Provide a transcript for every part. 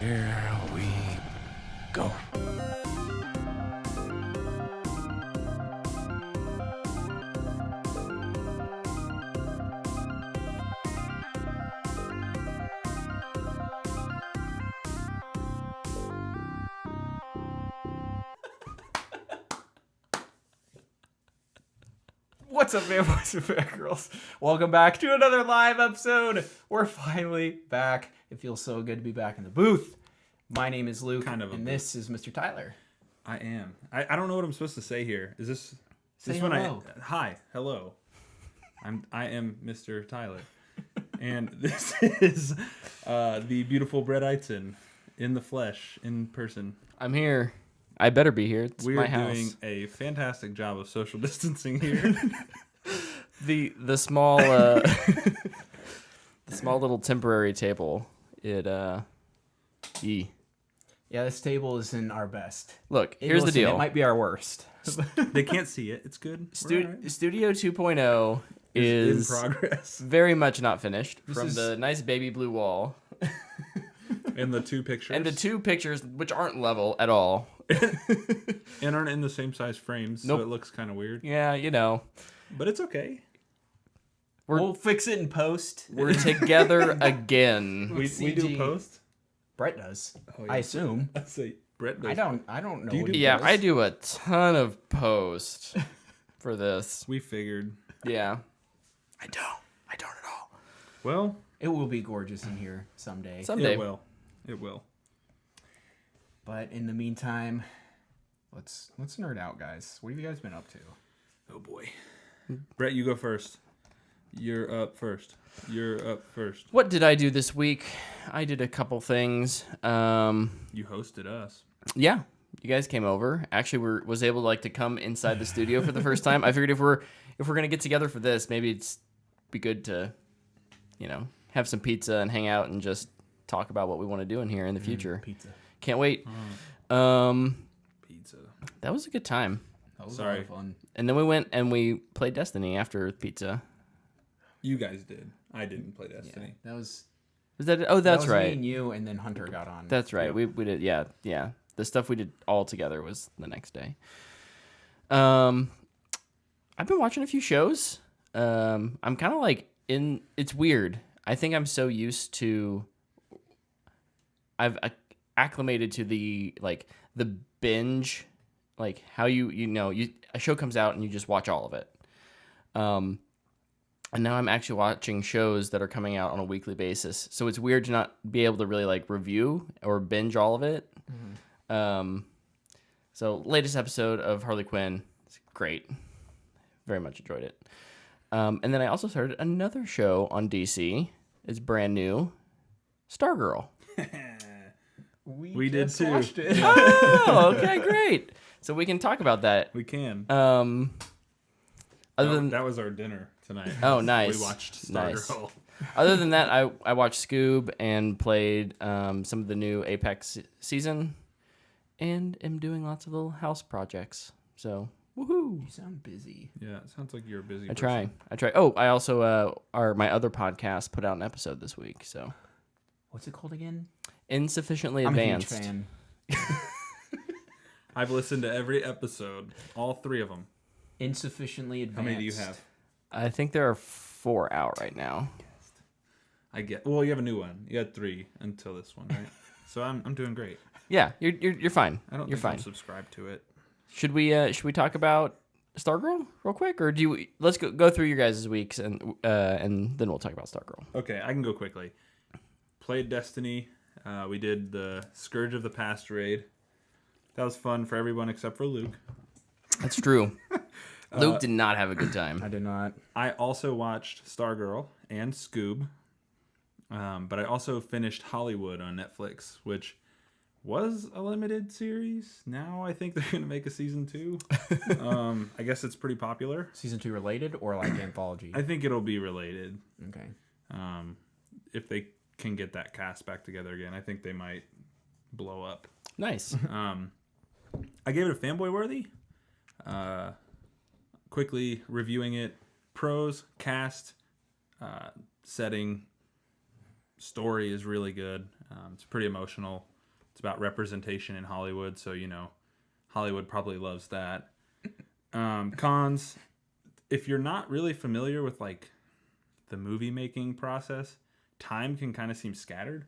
Here we go. What's up, fanboys and fangirls? Welcome back to another live episode. We're finally back. It feels so good to be back in the booth. My name is Luke, and this is Mr. Tyler. I am. I don't know what I'm supposed to say here. Is this Say when hello. Hi, hello. I am Mr. Tyler, and this is the beautiful Brett Eitzen in the flesh, in person. I'm here. I better be here. It's We my are house. doing a fantastic job of social distancing here. The small the small little temporary table. Yeah, this table isn't our best. Look, Hey, here's listen, the deal. It might be our worst. They can't see it. It's good. We're all right. Studio 2.0 It's is in progress. very much not finished. This From is- the nice baby blue wall And the two pictures. and the two pictures, which aren't level at all. and aren't in the same size frames, Nope. so it looks kind of weird. Yeah, you know, But it's okay. We'll fix it in post. we're together again. We CG. do post. Brett does. Oh, I yeah. assume. I say Brett does. I don't know. Do you what do he Yeah, does. I do a ton of post for this. We figured. Yeah, I don't at all. Well, It will be gorgeous in here someday. Someday. it will. It will. But in the meantime, let's nerd out, guys. What have you guys been up to? Oh boy. Brett, you go first. You're up first. What did I do this week? I did a couple things. You hosted us. Yeah, you guys came over. Actually, was able to come inside the studio for the first time. I figured if we're gonna get together for this, maybe it's be good to, have some pizza and hang out and just talk about what we want to do in here in the future. Pizza. Can't wait. Pizza. That was a good time. That was a Sorry. lot of fun. And then we went and we played Destiny after pizza. You guys did. I didn't play Destiny. That was. Was that? Oh, that's that was right. Me and you, and then Hunter got on. That's right. We did. Yeah. The stuff we did all together was the next day. I've been watching a few shows. I'm kind of it's weird. I think I'm so used to. I've acclimated to the binge, how a show comes out and you just watch all of it. And now I'm actually watching shows that are coming out on a weekly basis. So it's weird to not be able to really review or binge all of it. Mm-hmm. So latest episode of Harley Quinn, it's great. Very much enjoyed it. And then I also started another show on DC. It's brand new, Stargirl. We did too. Watched it. Oh, okay, great. So we can talk about that. We can. Other than that was our dinner tonight. Oh, nice. We watched Nice. Stargirl. Other than that, I watched Scoob and played some of the new Apex season, and am doing lots of little house projects. So, woohoo! You sound busy. Yeah, it sounds like you're a busy I person. try. Oh, I also my other podcast put out an episode this week. So, What's it called again? insufficiently I'm advanced. a huge fan. I've listened to every episode, all 3 of them. Insufficiently advanced. How many do you have? I think there are 4 out right now. Well, you have a new one. You had 3 until this one, right? So I'm doing great. Yeah, you're fine. I don't You're think fine. I'm subscribed to it. Should we talk about Stargirl real quick, or let's go through your guys' weeks and then we'll talk about Stargirl. Okay, I can go quickly. Played Destiny. We did the Scourge of the Past raid. That was fun for everyone except for Luke. That's true. Luke did not have a good time. I did not. I also watched Stargirl and Scoob. But I also finished Hollywood on Netflix, which was a limited series. Now I think they're going to make a season 2. I guess it's pretty popular. Season 2 related or anthology? I think it'll be related. Okay. If they can get that cast back together again, I think they might blow up. Nice. I gave it a fanboy worthy. Quickly reviewing it. Pros, cast, setting, story is really good. It's pretty emotional. It's about representation in Hollywood, so Hollywood probably loves that. Cons, if you're not really familiar with like the movie making process, time can kind of seem scattered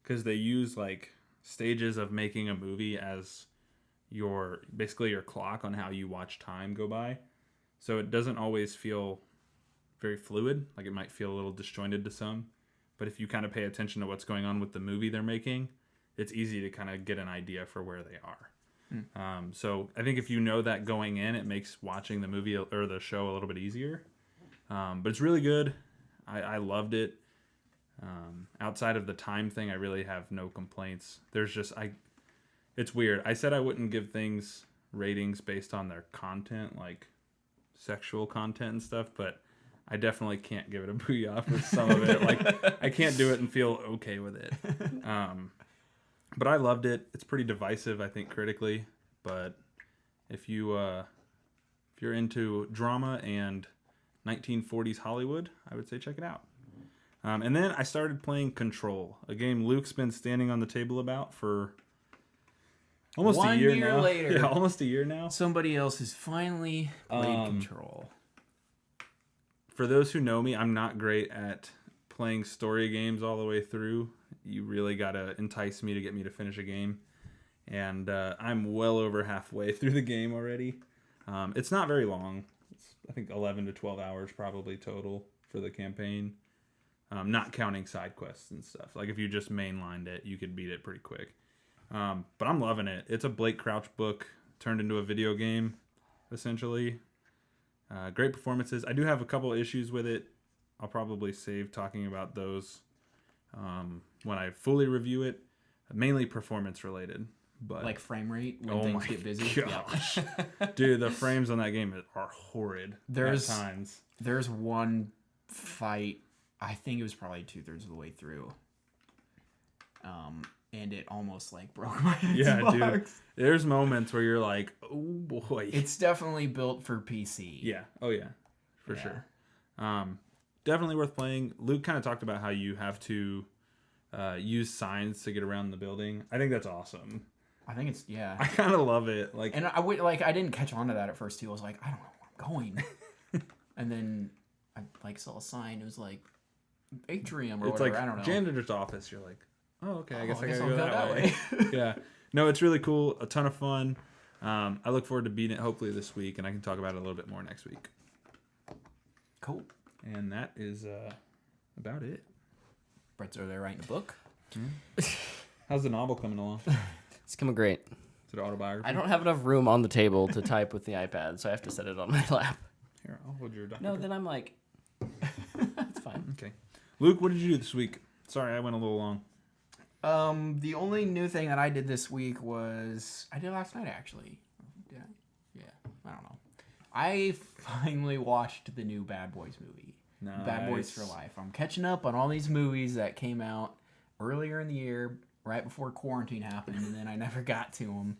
because they use like stages of making a movie as basically your clock on how you watch time go by. So it doesn't always feel very fluid. Like it might feel a little disjointed to some, but if you kind of pay attention to what's going on with the movie they're making, it's easy to kind of get an idea for where they are. So I think if you know that going in, it makes watching the movie or the show a little bit easier. But it's really good. I loved it. Outside of the time thing, I really have no complaints. It's weird. I said I wouldn't give things ratings based on their content, like sexual content and stuff, but I definitely can't give it a booyah for some of it. Like I can't do it and feel okay with it. But I loved it. It's pretty divisive, I think, critically. But if you're into drama and 1940s Hollywood, I would say check it out. And then I started playing Control, a game Luke's been standing on the table about for almost a year now. Later. Yeah, almost a year now. Somebody else has finally played Control. For those who know me, I'm not great at playing story games all the way through. You really got to entice me to get me to finish a game. And I'm well over halfway through the game already. It's not very long. It's, I think, 11 to 12 hours probably total for the campaign. Not counting side quests and stuff. Like, if you just mainlined it, you could beat it pretty quick. But I'm loving it. It's a Blake Crouch book turned into a video game, essentially. Great performances. I do have a couple issues with it. I'll probably save talking about those when I fully review it. Mainly performance related. But like frame rate when things get busy. Gosh. Yeah. Dude, the frames on that game are horrid at times. There's one fight, I think it was probably 2/3 of the way through. And it almost like broke my Xbox. Yeah, dude. There's moments where you're like, oh boy. It's definitely built for PC. Yeah. Oh yeah. For sure. Definitely worth playing. Luke kind of talked about how you have to use signs to get around the building. I think that's awesome. I think it's I kind of love it. Like, and I didn't catch on to that at first too. I was like, I don't know where I'm going. And then I saw a sign. It was like atrium or it's whatever. like I don't know. Janitor's office. You're like, oh okay. I guess I gotta I'll go that way. Yeah. No, it's really cool. A ton of fun. I look forward to beating it hopefully this week, and I can talk about it a little bit more next week. Cool. And that is about it. Brett's over there writing a book. How's the novel coming along? It's coming great. Is it autobiography? I don't have enough room on the table to type with the iPad, so I have to set it on my lap. Here, I'll hold your document. No, then I'm like, it's fine. Okay. Luke, what did you do this week? Sorry, I went a little long. The only new thing that I did this week was I did last night actually. Did I? Yeah, I don't know. I finally watched the new Bad Boys movie. Nice. Bad Boys for Life. I'm catching up on all these movies that came out earlier in the year, right before quarantine happened, and then I never got to them.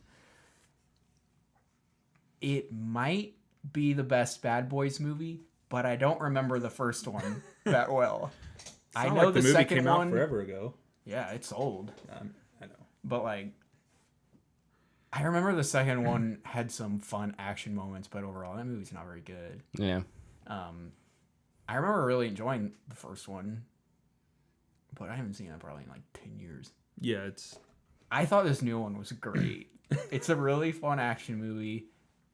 It might be the best Bad Boys movie, but I don't remember the first one that well. I know like the movie second came one out forever ago. Yeah, it's old. I know. But like, I remember the second one had some fun action moments, but overall that movie's not very good. Yeah. I remember really enjoying the first one, but I haven't seen it probably in like 10 years. Yeah, it's... I thought this new one was great. It's a really fun action movie.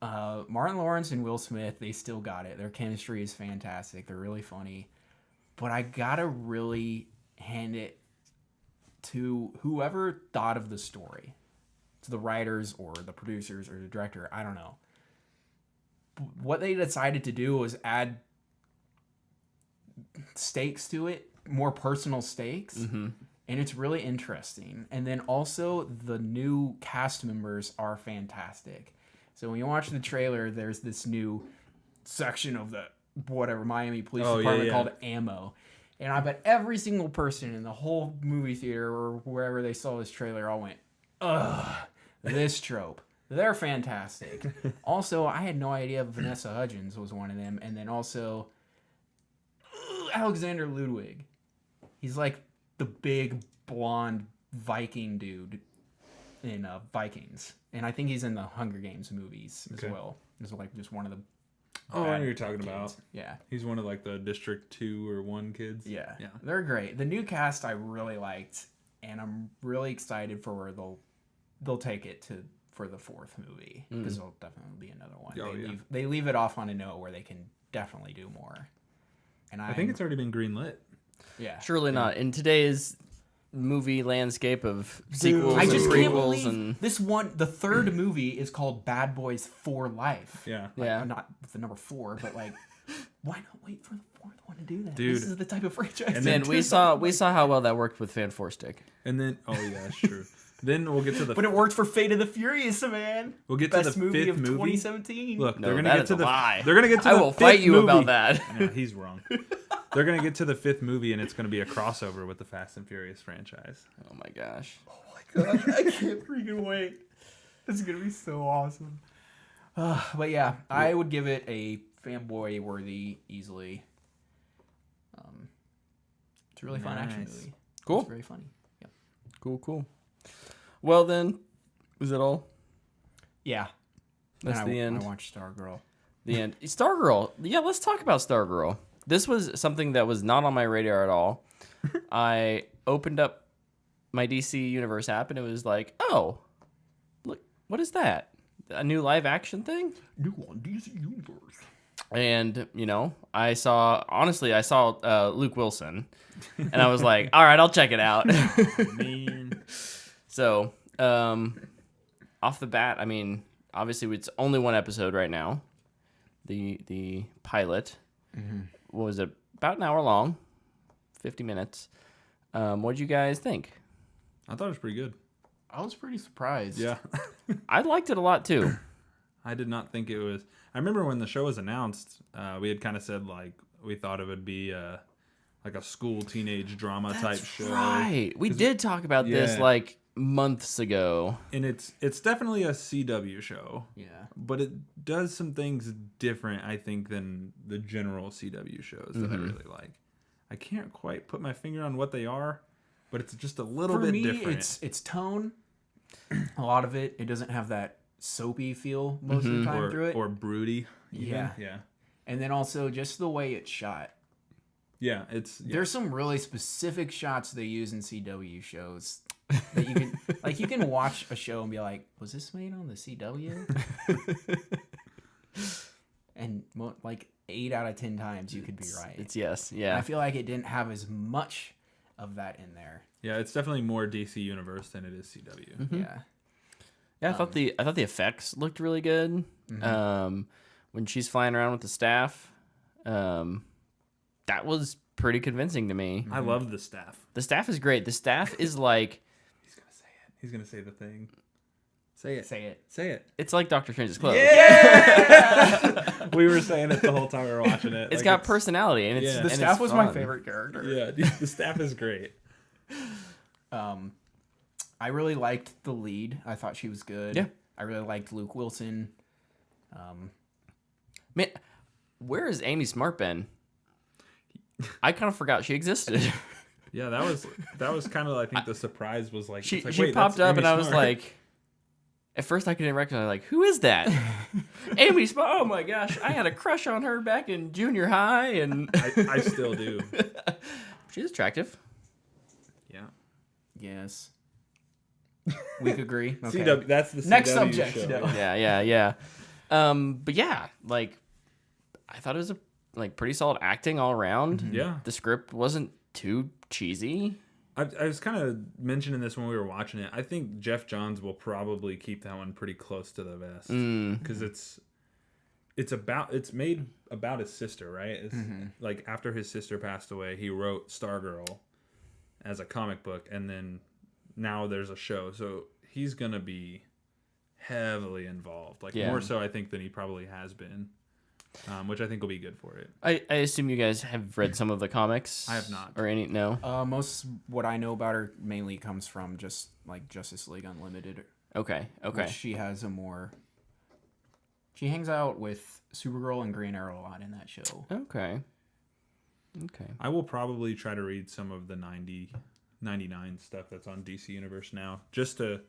Martin Lawrence and Will Smith, they still got it. Their chemistry is fantastic. They're really funny. But I gotta really hand it to whoever thought of the story. To the writers or the producers or the director, I don't know. What they decided to do was add stakes to it, more personal stakes. Mm-hmm. And it's really interesting. And then also the new cast members are fantastic. So when you watch the trailer, there's this new section of the Miami Police Department called Ammo. And I bet every single person in the whole movie theater or wherever they saw this trailer all went, ugh, this trope. They're fantastic. Also, I had no idea Vanessa Hudgens was one of them. And then also Alexander Ludwig. He's like the big blonde Viking dude. in Vikings, and I think he's in the Hunger Games movies as Okay. well. He's like just one of the. Oh, I know bad who you're talking kids. about. Yeah. He's one of like the District 2 or 1 kids. Yeah. Yeah. They're great. The new cast I really liked, and I'm really excited for where they'll take it to for the 4th movie, because there'll definitely be another one. Oh, yeah. They leave it off on a note where they can definitely do more. And I think it's already been greenlit. yeah. Surely not. In today's movie landscape of sequels I and just can't prequels believe and this one. The 3rd movie is called Bad Boys for Life. Yeah. Like, Yeah. not the number 4, but like, why not wait for the 4th one to do that? Dude. This is the type of franchise. And man, then- we saw how well that worked with Fan Four Stick. And then, oh yeah, that's true. Then we'll get to the. But it worked for Fate of the Furious, man. We'll get to Best the movie 5th of movie. 2017. Look, No, they're gonna that get is to a the. lie. They're gonna get to I the will 5th fight you movie. about that. No, he's wrong. They're gonna get to the 5th movie, and it's gonna be a crossover with the Fast and Furious franchise. Oh my gosh. Gosh, I can't freaking wait. This is gonna be so awesome. But yeah, I would give it a fanboy worthy easily. It's a really fun action Nice. movie. Cool. It's very funny. Yep. Cool. Well then, is that all? Yeah. That's And the end. I watched Stargirl. The end. Stargirl. Yeah, let's talk about Stargirl. This was something that was not on my radar at all. I opened up my DC Universe app and it was like, oh, look, what is that? A new live action thing? New on DC Universe. And, I saw Luke Wilson and I was like, all right, I'll check it out. Man. So, off the bat, I mean, obviously it's only one episode right now. The pilot. What was it? About an hour long, 50 minutes. What did you guys think? I thought it was pretty good. I was pretty surprised. Yeah. I liked it a lot too. I did not think it was. I remember when the show was announced, we had kind of said like we thought it would be like a school teenage drama type show. Right. We did talk about this Yeah. like months ago. And it's definitely a CW show. Yeah. But it does some things different, I think, than the general CW shows that I really like. I can't quite put my finger on what they are, but it's just a little For bit me, different. it's tone. A lot of it doesn't have that soapy feel most of the time through it. Or broody. even. Yeah. Yeah. And then also just the way it's shot. Yeah. It's There's some really specific shots they use in CW shows that you can watch a show and be like, was this made on the CW? And like 8 out of 10 times you could be right. It's yes. And Yeah. I feel like it didn't have as much of that in there. Yeah, it's definitely more DC Universe than it is CW. Yeah. Yeah, I thought the effects looked really good. When she's flying around with the staff, that was pretty convincing to me. I love the staff. The staff is great. The staff is like He's gonna say it. He's gonna say the thing. Say it. Say it. Say it. it's like Doctor Strange's clothes. We were saying it the whole time we were watching it. It's Like, got personality, and it's Yeah. The and staff it's was my fun. favorite character. Yeah, dude, the staff is great. I really liked the lead. I thought she was good. Yeah. I really liked Luke Wilson. Man, where has Amy Smart been? I kind of forgot she existed. Yeah, that was kind of I think the surprise was like She it's like, she wait, popped that's up, Amy and I was Smart. like, at first I couldn't recognize. Like, who is that? Amy Smart. Oh my gosh, I had a crush on her back in junior high, and I still do. she's attractive. Yeah. Yes. We could agree. Okay. CW, that's the Next CW subject. show. No. Yeah. But yeah, like I thought it was a pretty solid acting all around. Yeah. The script wasn't too cheesy. I was kind of mentioning this when we were watching it. I think Jeff Johns will probably keep that one pretty close to the vest because it's made about his sister, right? It's like after his sister passed away, he wrote Stargirl as a comic book, and then now there's a show, so he's gonna be heavily involved, like Yeah. more so I think than he probably has been, which I think will be good for it. I assume you guys have read some of the comics. I have not. Or any no. Most what I know about her mainly comes from just like Justice League Unlimited. Okay. Which she has a more. She hangs out with Supergirl and Green Arrow a lot in that show. Okay. I will probably try to read some of the 99 stuff that's on DC Universe now, just to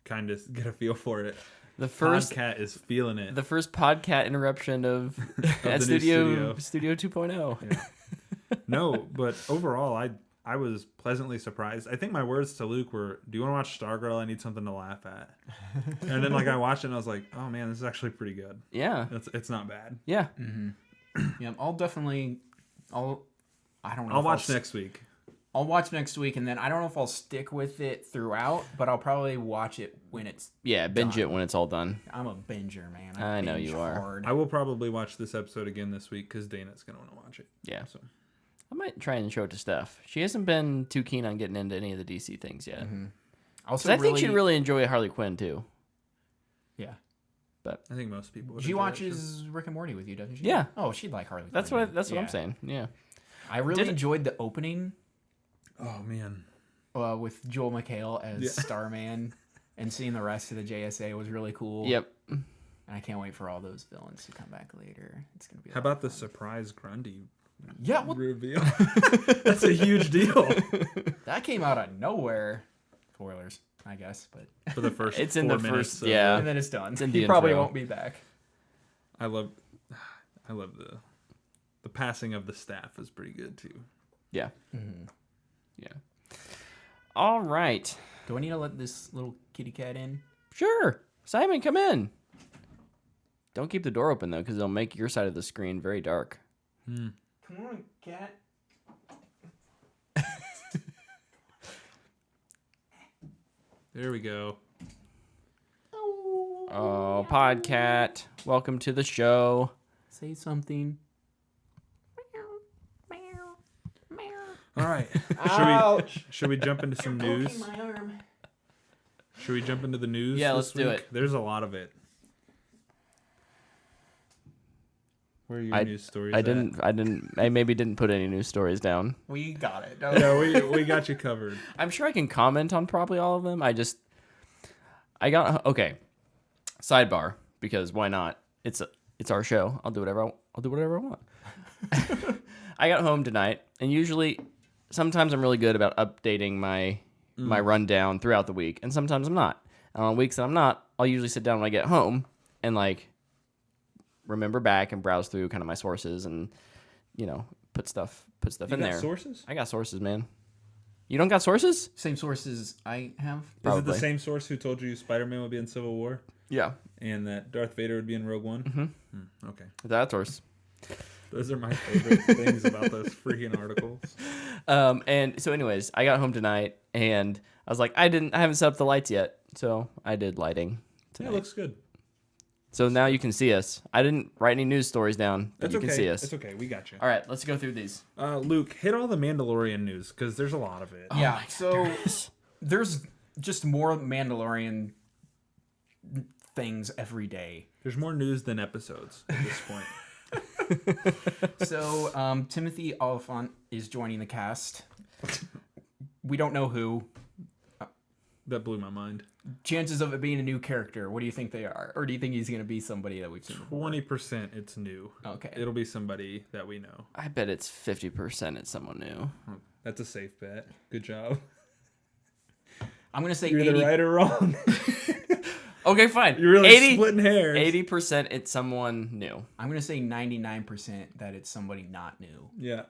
kind of get a feel for it. The first Podcat is feeling it. The first podcast interruption of at the new Studio 2.0. Yeah. No, but overall, I was pleasantly surprised. I think my words to Luke were, "Do you want to watch Stargirl? I need something to laugh at." And then like I watched it and I was like, "Oh man, this is actually pretty good. Yeah. It's not bad." Yeah. Yeah, I'll definitely. I don't know. I'll if watch next week. I'll watch next week, and then I don't know if I'll stick with it throughout, but I'll probably watch it when it's. Yeah, binge done. it when it's all done. I'm a binger, man. I know binge you are. hard. I will probably watch this episode again this week because Dana's gonna want to watch it. Yeah. So I might try and show it to Steph. She hasn't been too keen on getting into any of the DC things yet. Also, I think she'd really enjoy Harley Quinn too. Yeah. But I think most people. Would She enjoy that show. watches Rick and Morty with you, doesn't she? Yeah. Oh, she'd like Harley. That's Quinn. what I'm Yeah. saying. Yeah. I really enjoyed the opening Oh man. with Joel McHale as Yeah. Starman, and seeing the rest of the JSA was really cool. Yep. And I can't wait for all those villains to come back later. It's gonna be. How about the surprise Grundy Yeah, well, reveal? That's a huge deal that came out of nowhere. Spoilers, I guess, but for the first. It's in 4 the minutes, first- so yeah. and then it's done. in He the probably intro. won't be back. I love the passing of the staff is pretty good too. Yeah. Yeah. All right. Do I need to let this little kitty cat in? Sure. Simon, come in. Don't keep the door open though, because it'll make your side of the screen very dark. Come on, cat. There we go. Oh, Podcat, welcome to the show. Say something. All right. Ouch. Should we jump into some news? my arm. Should we jump into the news? Yeah, this let's do week? it. There's a lot of it. Where are your news stories? I maybe didn't put any news stories down. We got it. Yeah, we got you covered. I'm sure I can comment on probably all of them. Okay. Sidebar, because why not? It's our show. I'll do whatever I want. I got home tonight, and usually, sometimes I'm really good about updating my rundown throughout the week, and sometimes I'm not. And on weeks that I'm not, I'll usually sit down when I get home and like remember back and browse through kind of my sources and put stuff in there. Sources? I got sources, man. You don't got sources? Same sources I have. Is it Probably. the same source who told you Spider-Man would be in Civil War Yeah, and that Darth Vader would be in Rogue One? Mm-hmm. Okay. that source. Those are my favorite things about those freaking articles. And so, anyways, I got home tonight and I was like, I haven't set up the lights yet, so I did lighting Yeah, tonight. it looks good. So now you can see us. I didn't write any news stories down, but That's you okay. can see us. It's okay. We got you. All right, let's go through these. Luke, hit all the Mandalorian news because there's a lot of it. Yeah, so there's just more Mandalorian things every day. There's more news than episodes at this point. So Timothy Oliphant is joining the cast. We don't know who. That blew my mind. Chances of it being a new character, what do you think they are? Or do you think he's going to be somebody that we've seen before? 20% it's new. Okay. It'll be somebody that we know. I bet it's 50% it's someone new. That's a safe bet. Good job. I'm going to say You're 80. either right or wrong. Okay, fine. You're really splitting hairs. 80% it's someone new. I'm going to say 99% that it's somebody not new. Yeah.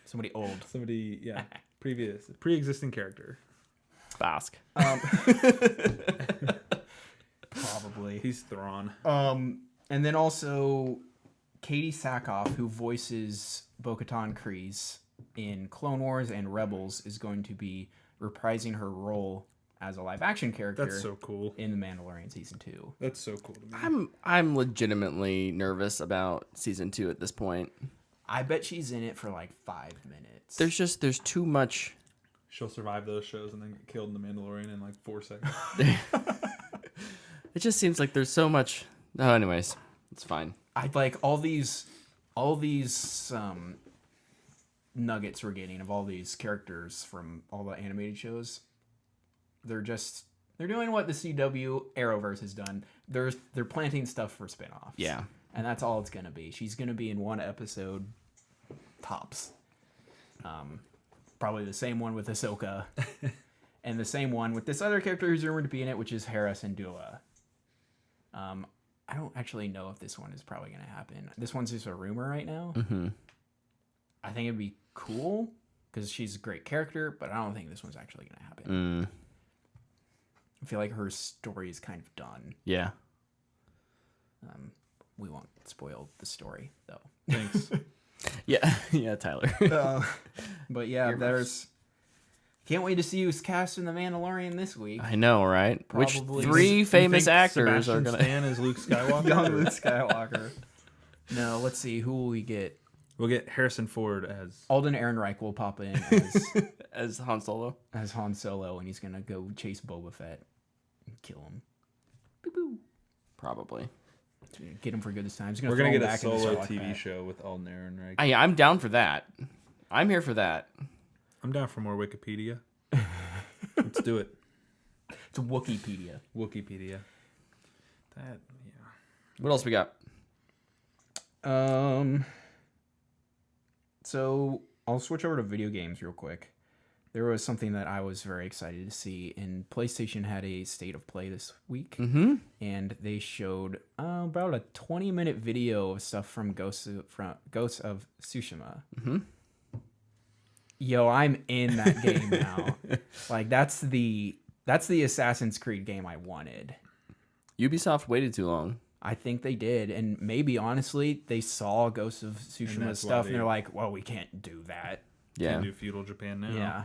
Somebody old. Somebody, yeah. Pre-existing character. Bask. Probably. He's Thrawn. And then also Katie Sackhoff, who voices Bo-Katan Kryze in Clone Wars and Rebels, is going to be reprising her role as a live-action character. That's so cool. In The Mandalorian Season 2. That's so cool to me. I'm legitimately nervous about season 2 at this point. I bet she's in it for like 5 minutes. There's too much. She'll survive those shows and then get killed in The Mandalorian in like 4 seconds. It just seems like there's so much. Oh, anyways, it's fine. I like all these nuggets we're getting of all these characters from all the animated shows. They're doing what the CW Arrowverse has done. They're planting stuff for spinoffs. Yeah. And that's all it's gonna be. She's gonna be in one episode, tops. Probably the same one with Ahsoka. and the same one with this other character who's rumored to be in it, which is Hera Syndulla. I don't actually know if this one is probably going to happen. This one's just a rumor right now. Mm-hmm. I think it'd be cool because she's a great character, but I don't think this one's actually going to happen. I feel like her story is kind of done. Yeah. We won't spoil the story, though. Thanks. Yeah, Tyler. But yeah, there's... Can't wait to see who's cast in The Mandalorian this week. I know, right? Probably. Which 3 famous actors are going to... Stan is Luke Skywalker? Young Luke Skywalker. No, let's see. Who will we get? We'll get Harrison Ford as... Alden Ehrenreich will pop in as Han Solo. as Han Solo, and he's going to go chase Boba Fett and kill him. Boop, boop. Probably. Get him for good this time. We're going to get a solo TV show with Alden Ehrenreich. I'm down for that. I'm here for that. I'm down for more Wikipedia. Let's do it. It's a Wikipedia. Wikipedia. That, yeah. What else we got? So I'll switch over to video games real quick. There was something that I was very excited to see, and PlayStation had a state of play this week, and they showed about a 20-minute video of stuff from Ghosts of Tsushima. Yo, I'm in that game now. Like that's the Assassin's Creed game I wanted. Ubisoft waited too long. I think they did, and maybe honestly they saw Ghosts of Tsushima stuff, and they're like, "Well, we can't do that." Yeah. Can't do feudal Japan now. Yeah.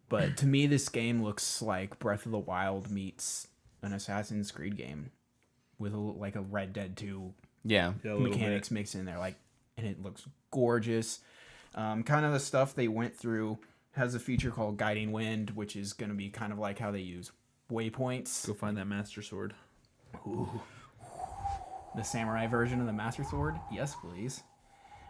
But to me, this game looks like Breath of the Wild meets an Assassin's Creed game with a Red Dead 2 Yeah. mechanics mixed in there, and it looks gorgeous. Kind of the stuff they went through has a feature called Guiding Wind, which is going to be kind of like how they use waypoints. Go find that Master Sword. Ooh. The samurai version of the Master Sword? Yes, please.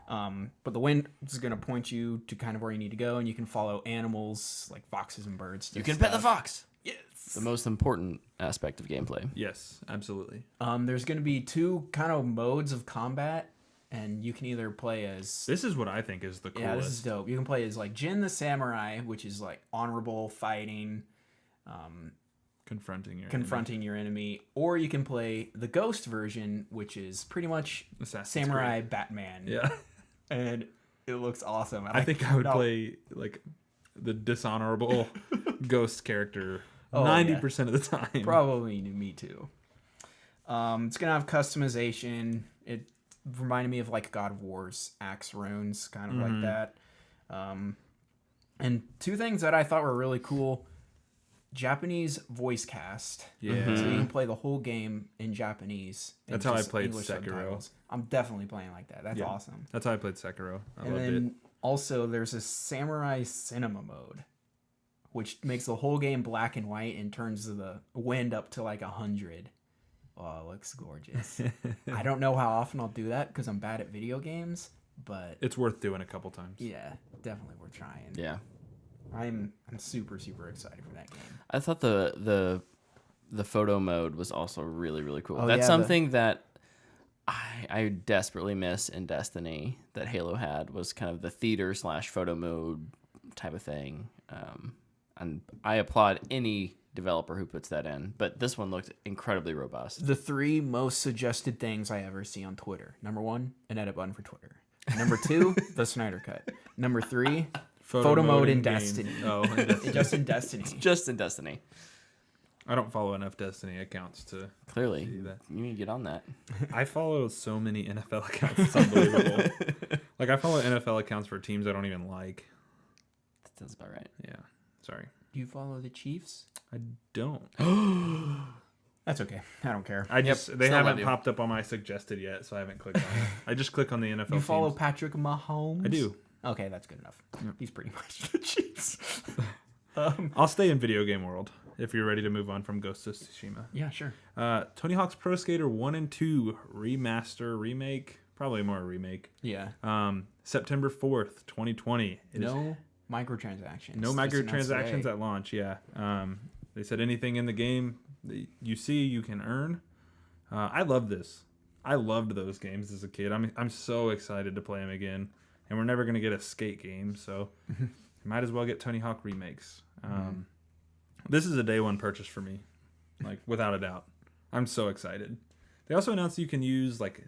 But the wind is going to point you to kind of where you need to go, and you can follow animals like foxes and birds. You can pet the fox. Yes. The most important aspect of gameplay. Yes, absolutely. There's going to be 2 kind of modes of combat, and you can either play as... This is what I think is the coolest. Yeah, this is dope. You can play as like Jin the Samurai, which is like honorable fighting, confronting your enemy, or you can play the Ghost version, which is pretty much Assassin's Samurai Creed. Batman. Yeah. And it looks awesome. I think I would play like the dishonorable Ghost character 90% of the time. Probably me too. It's gonna have customization. It reminded me of like God of War's axe runes, kind of like that. And 2 things that I thought were really cool: Japanese voice cast. Yeah. So you can play the whole game in Japanese. That's how I played Sekiro. Subtitles. I'm definitely playing like that. That's awesome. That's how I played Sekiro. I and loved then it. also there's a Samurai Cinema mode, which makes the whole game black and white and turns the wind up to like 100. Oh, it looks gorgeous. I don't know how often I'll do that because I'm bad at video games, but It's worth doing a couple times. yeah, definitely worth trying. Yeah. I'm super, super excited for that game. I thought the photo mode was also really, really cool. Oh, That's yeah, something that I desperately miss in Destiny that Halo had, was kind of the theater / photo mode type of thing. And I applaud any developer who puts that in, but this one looked incredibly robust. The 3 most suggested things I ever see on Twitter. Number 1, an edit button for Twitter. Number 2, the Snyder Cut. Number 3, photo mode in Destiny. Oh, in Destiny. Just in Destiny. Just in Destiny. I don't follow enough Destiny accounts to Clearly, see that. you need to get on that. I follow so many NFL accounts. It's unbelievable. Like, I follow NFL accounts for teams I don't even like. That sounds about right. Yeah. Sorry. Do you follow the Chiefs? I don't. That's okay. I don't care. They it's not haven't letting you. popped up on my suggested yet, so I haven't clicked on it. I just click on the NFL You follow teams. Patrick Mahomes? I do. Okay, that's good enough. He's pretty much the Chiefs. I'll stay in video game world if you're ready to move on from Ghost of Tsushima. Yeah, sure. Tony Hawk's Pro Skater 1 and 2 remaster, remake, probably more remake. Yeah. September 4th, 2020. No microtransactions. No Just announced microtransactions today. at launch, yeah. They said anything in the game that you see, you can earn. I love this. I loved those games as a kid. I'm so excited to play them again. And we're never going to get a skate game, so might as well get Tony Hawk remakes. This is a day one purchase for me, like without a doubt. I'm so excited. They also announced you can use like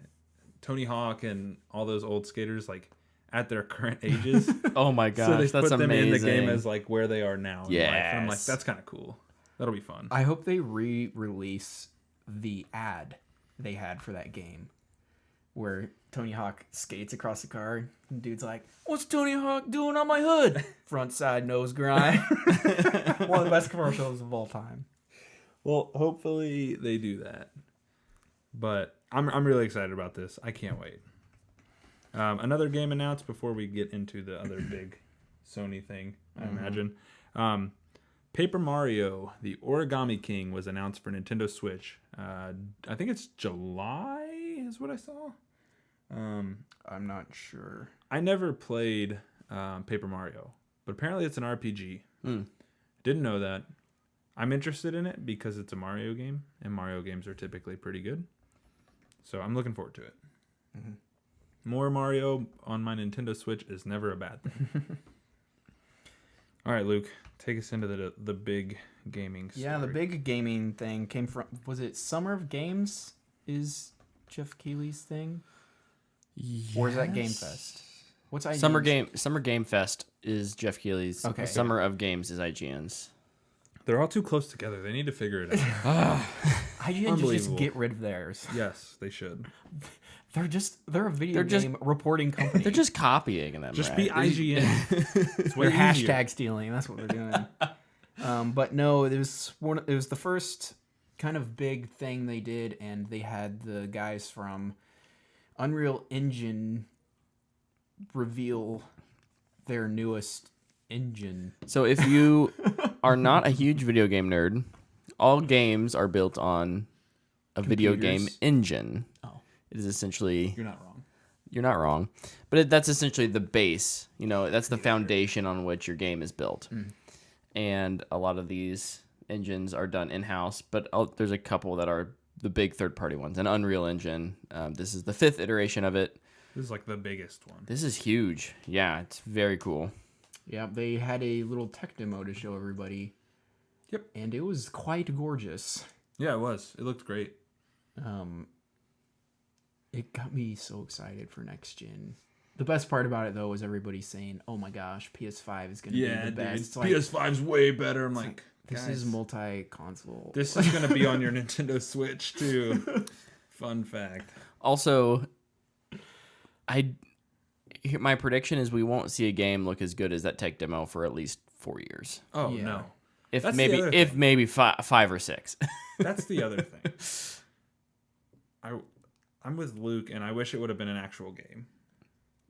Tony Hawk and all those old skaters like at their current ages. Oh my gosh, So they that's put them amazing. in the game as like where they are now. in life. And I'm like, Yes. that's kind of cool. That'll be fun. I hope they re-release the ad they had for that game, where Tony Hawk skates across the car. And dude's like, "What's Tony Hawk doing on my hood?" Front side nose grind. One of the best commercials of all time. Well, hopefully they do that. But I'm really excited about this. I can't wait. Another game announced before we get into the other big Sony thing, I imagine. Paper Mario, the Origami King, was announced for Nintendo Switch. I think it's July is what I saw. I'm not sure. I never played Paper Mario, but apparently it's an RPG. Didn't know that. I'm interested in it because it's a Mario game, and Mario games are typically pretty good. So I'm looking forward to it. More Mario on my Nintendo Switch is never a bad thing. All right, Luke, take us into the big gaming story. Yeah, the big gaming thing came from, was it Summer of Games is Jeff Keighley's thing? Or is that Game Fest? What's IGN's? Summer Game Fest is Jeff Keighley's. Okay. Summer of Games is IGN's. They're all too close together. They need to figure it out. IGN should just Unbelievable. get rid of theirs. Yes, they should. They're a video They're game reporting company. They're just copying them. Just right? be IGN. It's way They're easier. hashtag stealing. That's what they're doing. But no, it was the first kind of big thing they did, and they had the guys from Unreal Engine reveal their newest engine. So if you are not a huge video game nerd, all games are built on a video game Computers. engine. Oh. It is essentially... You're not wrong. You're not wrong. But that's essentially the base. You know, that's the foundation on which your game is built. And a lot of these engines are done in-house, but there's a couple that are the big third-party ones. An Unreal Engine. This is the 5th iteration of it. This is like the biggest one. This is huge. Yeah, it's very cool. Yeah, they had a little tech demo to show everybody. Yep. And it was quite gorgeous. Yeah, it was. It looked great. It got me so excited for next gen. The best part about it though was everybody saying, "Oh my gosh, PS5 is going to be the best." It's like, PS5's way better. I'm like, this guys, is multi-console. this is going to be on your Nintendo Switch too. Fun fact. Also, my prediction is we won't see a game look as good as that tech demo for at least 4 years. Oh, Yeah. no. If That's the other maybe thing. five or six. That's the other thing. I'm with Luke, and I wish it would have been an actual game,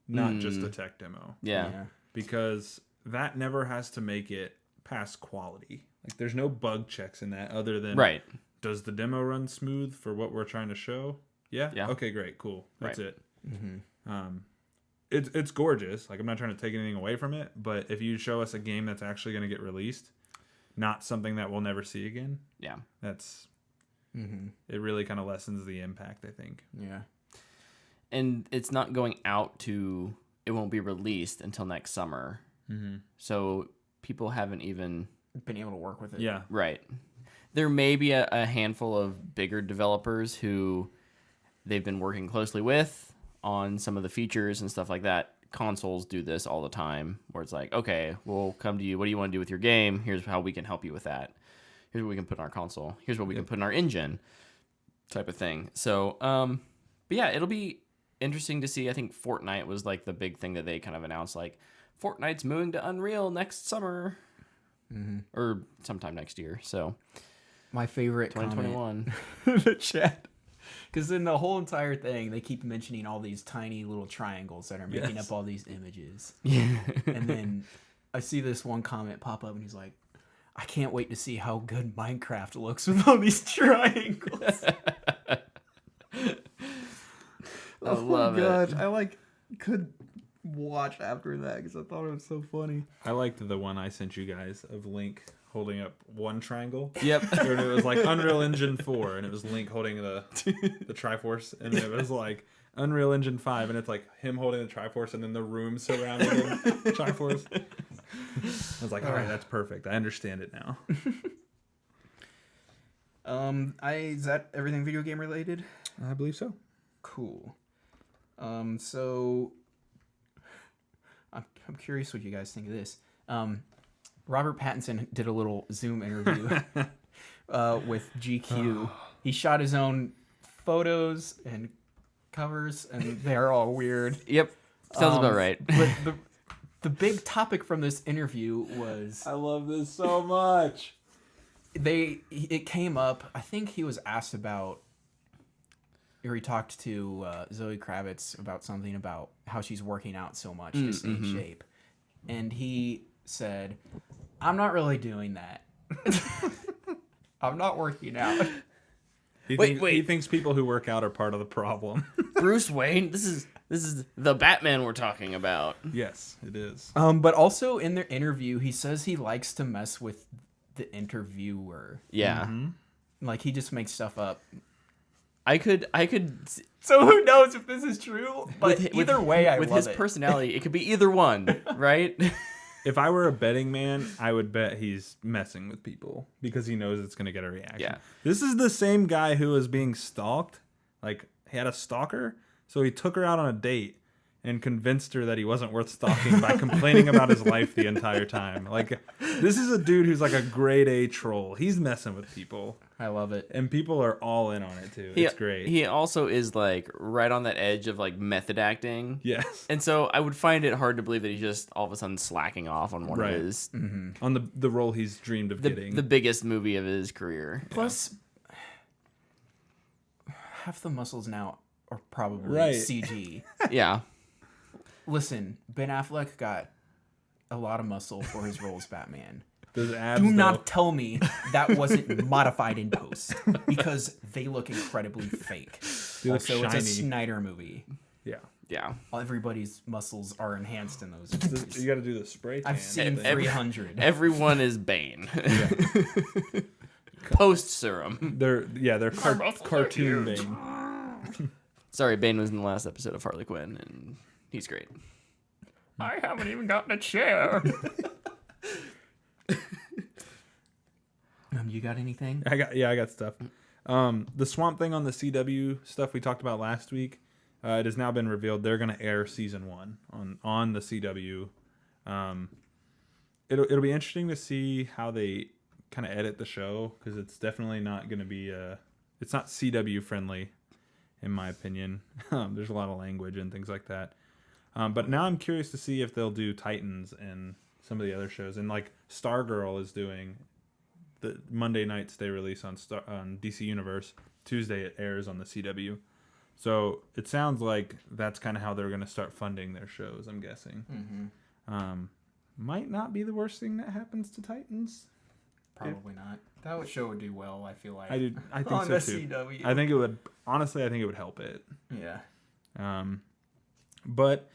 not just a tech demo. Yeah. Because that never has to make it past quality. Like, there's no bug checks in that other than, Right. does the demo run smooth for what we're trying to show? Yeah? Yeah. Okay, great, cool. That's Right. it. It's gorgeous. Like, I'm not trying to take anything away from it, but if you show us a game that's actually going to get released, not something that we'll never see again, Yeah. that's... It really kind of lessens the impact, I think. Yeah. And it's not going out to... It won't be released until next summer. So people haven't even... Been able to work with it. Yeah. Right. There may be a handful of bigger developers who they've been working closely with on some of the features and stuff like that. Consoles do this all the time, where it's like, okay, we'll come to you. What do you want to do with your game? Here's how we can help you with that. Here's what we can put in our console. Here's what we can put in our engine, type of thing. So, but yeah, it'll be interesting to see. I think Fortnite was like the big thing that they kind of announced, like Fortnite's moving to Unreal next summer or sometime next year. So My favorite 2021. comment in the chat. Because in the whole entire thing, they keep mentioning all these tiny little triangles that are making up all these images. And then I see this one comment pop up, and he's like, "I can't wait to see how good Minecraft looks with all these triangles." I love it. I could watch after that because I thought it was so funny. I liked the one I sent you guys of Link holding up one triangle. Yep. And it was like Unreal Engine 4, and it was Link holding the Triforce, and then it was like Unreal Engine 5, and it's like him holding the Triforce, and then the room surrounding him, Triforce. I was like, all right, that's perfect. I understand it now. Is that everything video game related? I believe so. Cool. So I'm curious what you guys think of this. Robert Pattinson did a little Zoom interview with GQ. He shot his own photos and covers, and they're all weird. Yep. Sounds about right. But the big topic from this interview was I love this so much. it came up. I think he was asked about, or he talked to Zoe Kravitz about something about how she's working out so much to stay in shape, and he said, "I'm not really doing that. I'm not working out." He thinks people who work out are part of the problem. Bruce Wayne, this is the Batman we're talking about. Yes, it is. But also in their interview, he says he likes to mess with the interviewer. Yeah. Like he just makes stuff up. I could. So who knows if this is true? But either way, I with love his it. personality, it could be either one, right? If I were a betting man, I would bet he's messing with people because he knows it's going to get a reaction. Yeah. This is the same guy who was being stalked. Like, he had a stalker, so he took her out on a date and convinced her that he wasn't worth stalking by complaining about his life the entire time. Like, this is a dude who's like a grade A troll. He's messing with people. I love it. And people are all in on it, too. It's great. He also is like right on that edge of like method acting. Yes. And so I would find it hard to believe that he's just all of a sudden slacking off on one Right. of his On the role he's dreamed of getting. the biggest movie of his career. Plus, half the muscles now are probably Right. CG. Yeah. Listen, Ben Affleck got a lot of muscle for his role as Batman. Those abs, Do though. not tell me that wasn't modified in post, because they look incredibly fake. They look Also, it's a shiny. Snyder movie. Yeah. Yeah. Everybody's muscles are enhanced in those movies. You got to do the spray tan. I've seen thing. 300. Everyone is Bane. Post serum. They're cartoon huge. Bane. Sorry, Bane was in the last episode of Harley Quinn, and he's great. I haven't even gotten a chair. You got anything? I got stuff. The Swamp Thing on the CW stuff we talked about last week. It has now been revealed they're going to air season 1 on the CW. It'll be interesting to see how they kind of edit the show, because it's definitely not going to be it's not CW friendly, in my opinion. There's a lot of language and things like that. But now I'm curious to see if they'll do Titans and some of the other shows. And like Stargirl is doing the Monday nights they release on DC Universe. Tuesday it airs on the CW. So it sounds like that's kind of how they're going to start funding their shows, I'm guessing. Mm-hmm. Might not be the worst thing that happens to Titans. Probably not. That show would do well, I feel like. I think on so the too. CW. I think it would. Honestly, I think it would help it. Yeah. But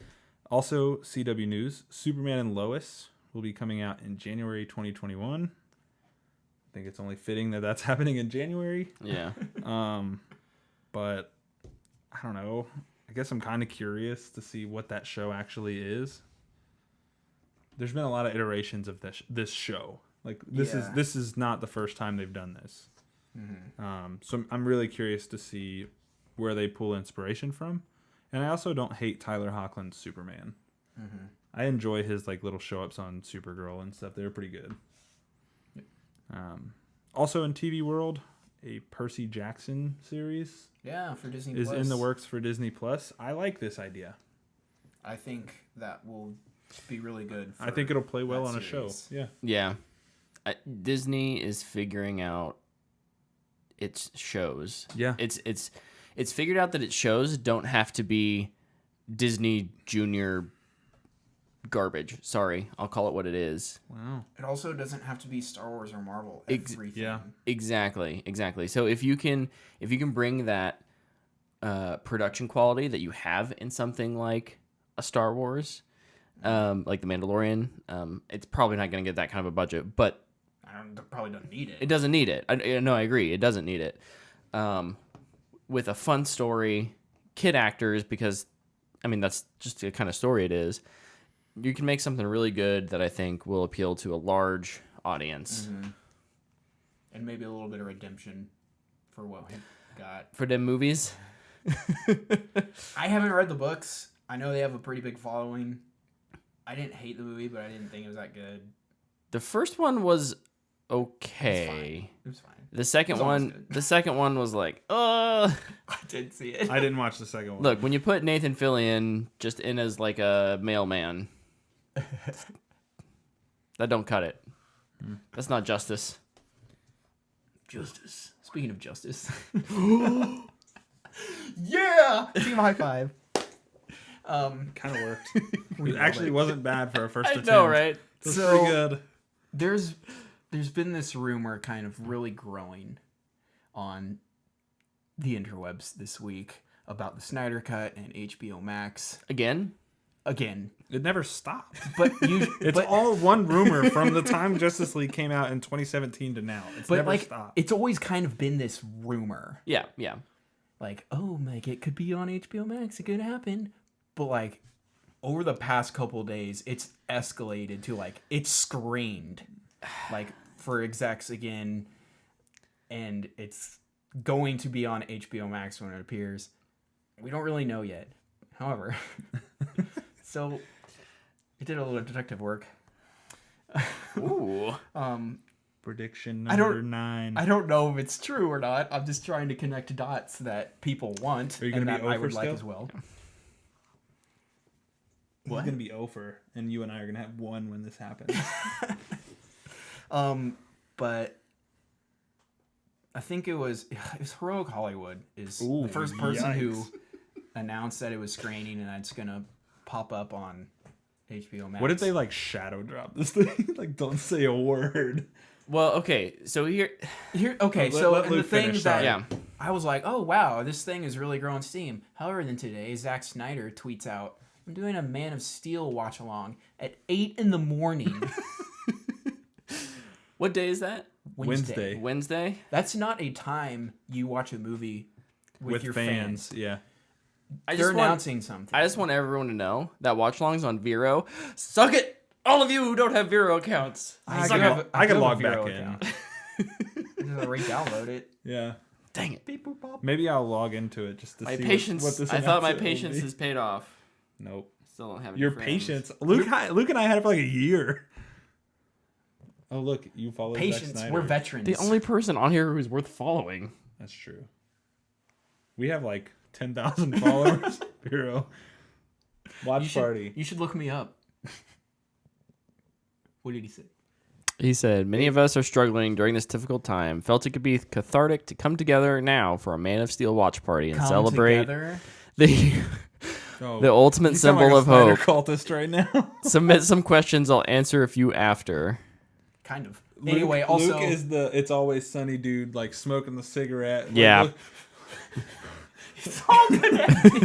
also CW news: Superman and Lois will be coming out in January 2021. I think it's only fitting that that's happening in January. Yeah. But I don't know. I guess I'm kind of curious to see what that show actually is. There's been a lot of iterations of this show. Like this is not the first time they've done this. Mm-hmm. So I'm really curious to see where they pull inspiration from. And I also don't hate Tyler Hoechlin's Superman. Mm-hmm. I enjoy his like little show ups on Supergirl and stuff. They're pretty good. Yep. Also in TV world, a Percy Jackson series Yeah, for Disney is Plus. in the works for Disney Plus. I like this idea. I think that will be really good. I think it'll play well that on a show. series. Yeah. Yeah. Disney is figuring out its shows. Yeah. It's figured out that its shows don't have to be Disney Junior garbage. Sorry, I'll call it what it is. Wow. It also doesn't have to be Star Wars or Marvel. Ex- Everything. yeah. Exactly. So if you can bring that production quality that you have in something like a Star Wars, like the Mandalorian, it's probably not going to get that kind of a budget, but Probably don't need it. it doesn't need it. No, I agree. It doesn't need it. With a fun story, kid actors, because I mean that's just the kind of story it is. you can make something really good that I think will appeal to a large audience. Mm-hmm. And maybe a little bit of redemption for what we got. For them movies. I haven't read the books. I know they have a pretty big following. I didn't hate the movie, but I didn't think it was that good. The first one was okay. It was fine. The second one was like, I didn't see it. I didn't watch the second one. Look, when you put Nathan Fillion just in as like a mailman, that don't cut it. That's not justice. Justice. Speaking of justice. Yeah! Team high five. Kind of worked. It actually wasn't bad for a first attempt. I know, right? It was So- pretty good. There's been this rumor kind of really growing on the interwebs this week about the Snyder Cut and HBO Max. Again? It never stopped. But It's all one rumor from the time Justice League came out in 2017 to now. It's never stopped. it's always kind of been this rumor. Yeah. Like, oh, like it could be on HBO Max. It could happen. But like over the past couple days, it's escalated to like it's screened, like for execs again, and it's going to be on HBO Max when it appears. We don't really know yet. However, so I did a little detective work. Ooh. Prediction number 9. I don't know if it's true or not. I'm just trying to connect dots that people want Are you and gonna that be I over would like still? as well. He's going to be over, and you and I are going to have 1 when this happens. But I think it was Heroic Hollywood is the first person who announced that it was screening and that's gonna pop up on HBO Max. What if they like shadow drop this thing? Like, don't say a word. Well, okay. So here. Okay, Let so and the Luke thing finish, that sorry. Yeah. I was like, oh wow, this thing is really growing steam. However, then today Zack Snyder tweets out, "I'm doing a Man of Steel watch along at 8 a.m. What day is that? Wednesday. Wednesday? That's not a time you watch a movie with your fans. Yeah. They're announcing something. I just want everyone to know that watch alongs on Vero. Suck it! All of you who don't have Vero accounts. I do can have a log Vero back in. account. I'm gonna re-download it. Yeah. Dang it. Beep, boop, bop. Maybe I'll log into it just to My see patience. what this I thought my announcement will patience be. has paid off. Nope. Still don't have any Your friends. patience. Luke and I had it for like a year. Oh, look. You follow Zack Patience. Snyder. We're veterans. The only person on here who's worth following. That's true. We have like 10,000 followers. Bureau. Watch party. You should look me up. What did he say? He said, many of us are struggling during this difficult time. Felt it could be cathartic to come together now for a Man of Steel watch party and celebrate together. the Oh, the ultimate you sound symbol like a of Snyder hope. cultist right now. Submit some questions. I'll answer a few after. Kind of. Luke, Anyway, also Luke is the It's Always Sunny dude, like smoking the cigarette. Yeah. Like, it's all connected.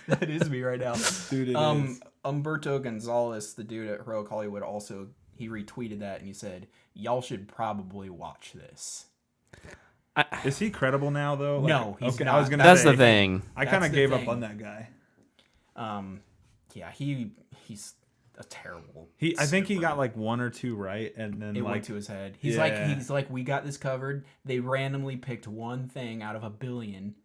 That is me right now. dude, it is. Umberto Gonzalez, the dude at Heroic Hollywood, also he retweeted that and he said, "Y'all should probably watch this." Is he credible now though? Like, No, he's okay, not. I was gonna That's say, the thing. I kind That's of the gave thing. up on that guy. Yeah, he's a terrible. I think he snooper. got like 1 or 2 right, and then It like went to his head. He's Yeah. like, we got this covered. They randomly picked one thing out of a billion,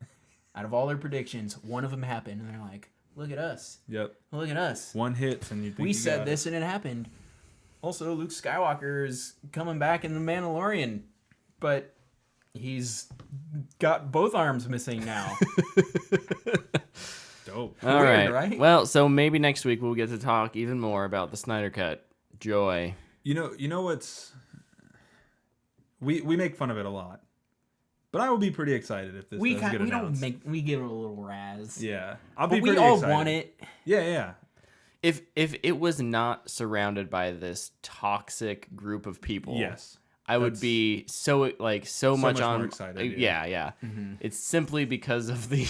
out of all their predictions. One of them happened, and they're like, "Look at us! yep, Look at us! 1 hits, and you think We you said got this, and it happened." Also, Luke Skywalker is coming back in the Mandalorian, but he's got both arms missing now. it. Dope. All Weird, right. right? Well, so maybe next week we'll get to talk even more about the Snyder Cut. Joy. You know what's we make fun of it a lot, but I will be pretty excited if this we does get don't announced. we give it a little razz. Yeah, I'll But be we pretty all excited. want it. Yeah. If it was not surrounded by this toxic group of people, Yes. I would That's- be so much much on. more excited, Yeah. It's simply because of the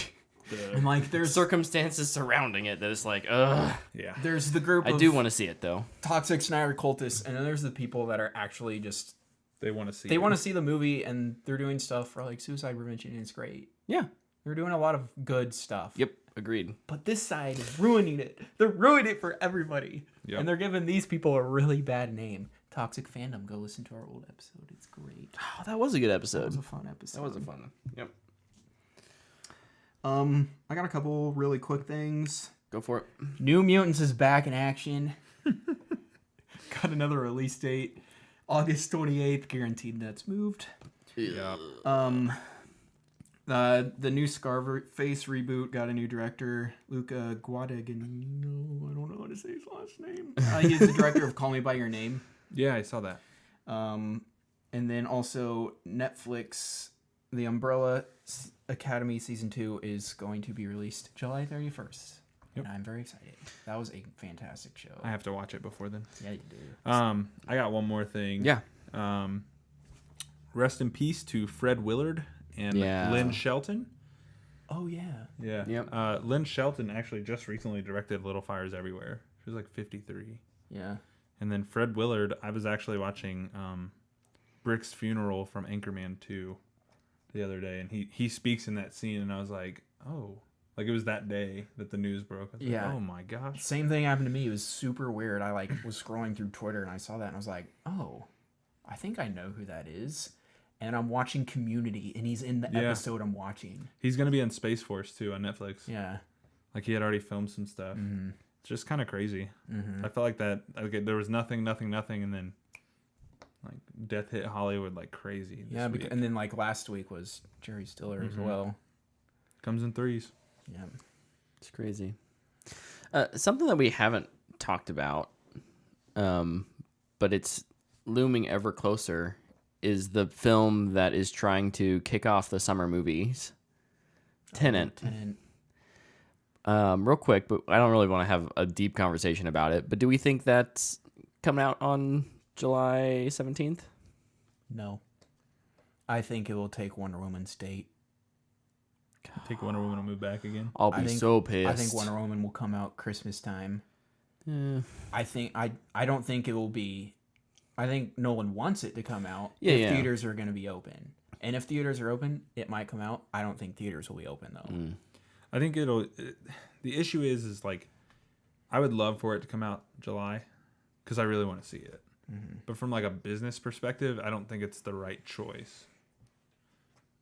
And like there's circumstances surrounding it that it's like, ugh. Yeah. there's the group I of do want to see it though. toxic Snyder cultists, and then there's the people that are actually just They want to see. they want to see the movie, and they're doing stuff for like suicide prevention, and it's great. Yeah. They're doing a lot of good stuff. Yep. Agreed. But this side is ruining it. They're ruining it for everybody. Yep. And they're giving these people a really bad name. Toxic Fandom. Go listen to our old episode. It's great. Oh, that was a good episode. That was a fun episode. That was a fun one. Yep. I got a couple really quick things. Go for it. New Mutants is back in action. Got another release date. August 28th. Guaranteed that's moved. Yeah. The new Scarface reboot got a new director, Luca Guadagnino. I don't know how to say his last name. He's the director of Call Me by Your Name. Yeah, I saw that. And then also Netflix, The Umbrella Academy Season 2 is going to be released July 31st. Yep. And I'm very excited. That was a fantastic show. I have to watch it before then. Yeah, you do. I got one more thing. Yeah. Rest in peace to Fred Willard and Lynn Shelton. Oh, yeah. Yeah. Yep. Lynn Shelton actually just recently directed Little Fires Everywhere. She was like 53. Yeah. And then Fred Willard, I was actually watching Brick's funeral from Anchorman 2 the other day, and he speaks in that scene, and I was like, oh. Like, it was that day that the news broke. I was like, oh, my gosh. Same thing happened to me. It was super weird. I, was scrolling through Twitter, and I saw that, and I was like, oh, I think I know who that is. And I'm watching Community, and he's in the episode I'm watching. He's going to be on Space Force, too, on Netflix. Yeah. Like, he had already filmed some stuff. Mm-hmm. It's just kind of crazy. Mm-hmm. I felt like that, there was nothing, and then, like, death hit Hollywood like crazy. Yeah, and then, last week was Jerry Stiller as well. Comes in threes. Yeah. It's crazy. Something that we haven't talked about, but it's looming ever closer, is the film that is trying to kick off the summer movies, Tenet. Real quick, but I don't really want to have a deep conversation about it, but do we think that's coming out on July 17th? No. I think it will take Wonder Woman's date. Take Wonder Woman to move back again. I'll be so pissed. I think Wonder Woman will come out Christmas time. I don't think it will be. I think Nolan wants it to come out. Yeah, theaters are going to be open, and if theaters are open, it might come out. I don't think theaters will be open though. I think the issue is like, I would love for it to come out July, because I really want to see it. Mm-hmm. But from like a business perspective, I don't think it's the right choice.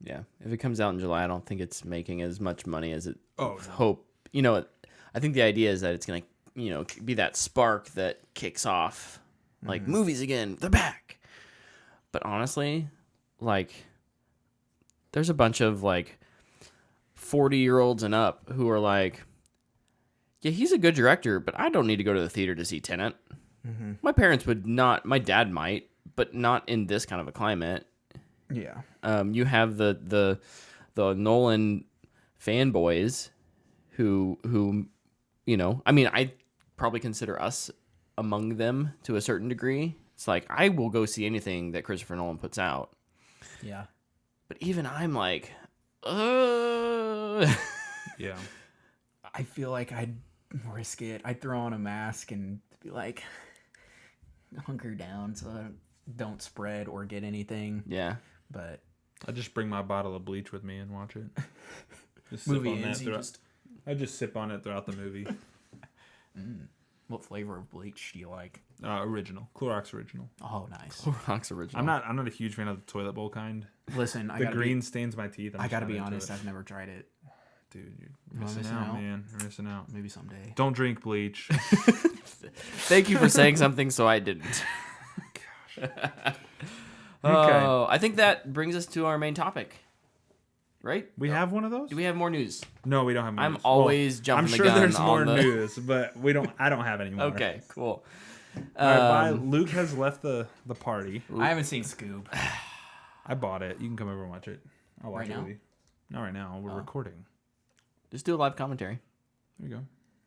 Yeah, if it comes out in July, I don't think it's making as much money as it hope. I think the idea is that it's gonna, be that spark that kicks off, like movies again. They're back. But honestly, like, there's a bunch of 40-year-olds and up who are like, yeah, he's a good director, but I don't need to go to the theater to see Tenet. Mm-hmm. My parents would not. My dad might, but not in this kind of a climate. Yeah. You have the Nolan fanboys who I probably consider us among them to a certain degree. It's like, I will go see anything that Christopher Nolan puts out. Yeah. But even I'm like, Yeah. I feel like I'd risk it. I'd throw on a mask and be like, hunker down so I don't spread or get anything. Yeah. But I just bring my bottle of bleach with me and watch it. Just movie ends, I just sip on it throughout the movie. What flavor of bleach do you like? Original. Clorox original. Oh, nice. Clorox original. I'm not a huge fan of the toilet bowl kind. Listen, the green stains my teeth. I gotta be honest, I've never tried it. Dude, you're missing out, man. You're missing out. Maybe someday. Don't drink bleach. Thank you for saying something so I didn't. Gosh. Oh, I think that brings us to our main topic. Right? We have one of those? Do we have more news? No, we don't have more I'm news. always jumping the gun. I'm sure there's more news, but I don't have any more. Okay, cool. All right, bye. Luke has left the party. I haven't seen Scoob. I bought it. You can come over and watch it. I'll watch right it now? with you. Not right now. We're recording. Just do a live commentary. There you go.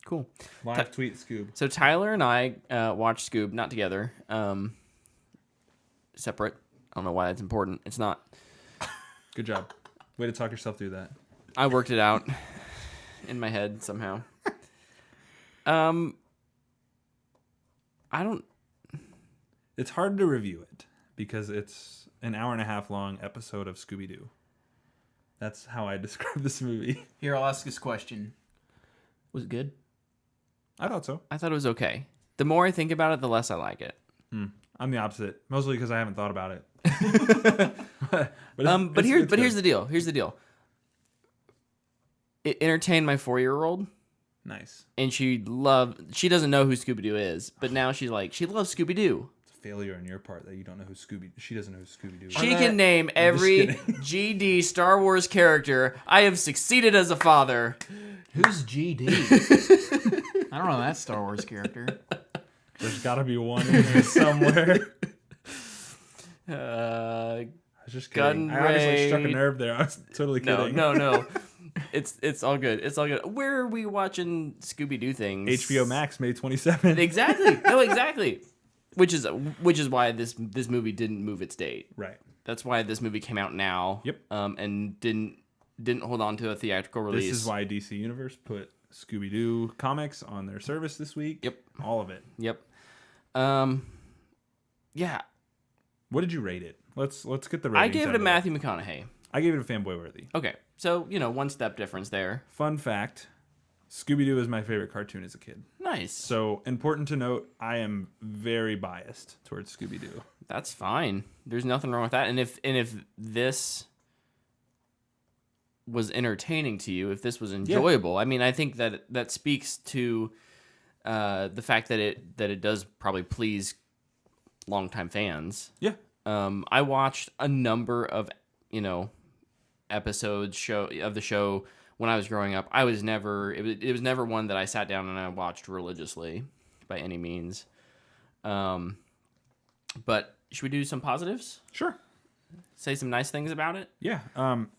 Cool. Live tweet Scoob. So Tyler and I watched Scoob, not together. Separate. I don't know why that's important. It's not. Good job. Way to talk yourself through that. I worked it out in my head somehow. I don't. It's hard to review it because it's an hour and a half long episode of Scooby-Doo. That's how I describe this movie. Here, I'll ask this question. Was it good? I thought so. I thought it was okay. The more I think about it, the less I like it. I'm the opposite, mostly because I haven't thought about it. But here's good. the deal. Here's the deal. It entertained my 4-year-old, Nice. and she doesn't know who Scooby-Doo is, but now she loves Scooby-Doo. It's a failure on your part that you don't know who she doesn't know who Scooby-Doo is. She can name every GD Star Wars character. I have succeeded as a father. Who's GD? I don't know that Star Wars character. There's got to be one in there somewhere. Uh, I was just kidding. I obviously struck a nerve there. I was totally kidding. No. It's all good. It's all good. Where are we watching Scooby-Doo things? HBO Max, May 27th. Exactly. No, exactly. Which is why this movie didn't move its date. Right. That's why this movie came out now. Yep. And didn't hold on to a theatrical release. This is why DC Universe put Scooby-Doo comics on their service this week. Yep. All of it. Yep. Yeah. What did you rate it? Let's get the ratings. I gave it out a of Matthew McConaughey. I gave it a fanboy worthy. Okay. So, one step difference there. Fun fact, Scooby-Doo is my favorite cartoon as a kid. Nice. So, important to note, I am very biased towards Scooby-Doo. That's fine. There's nothing wrong with that. And if this was entertaining to you, if this was enjoyable, I mean, I think that speaks to the fact that it does probably please longtime fans. Yeah. I watched a number of episodes of the show when I was growing up. It was never one that I sat down and I watched religiously by any means. But should we do some positives? Sure. Say some nice things about it? Yeah. I'm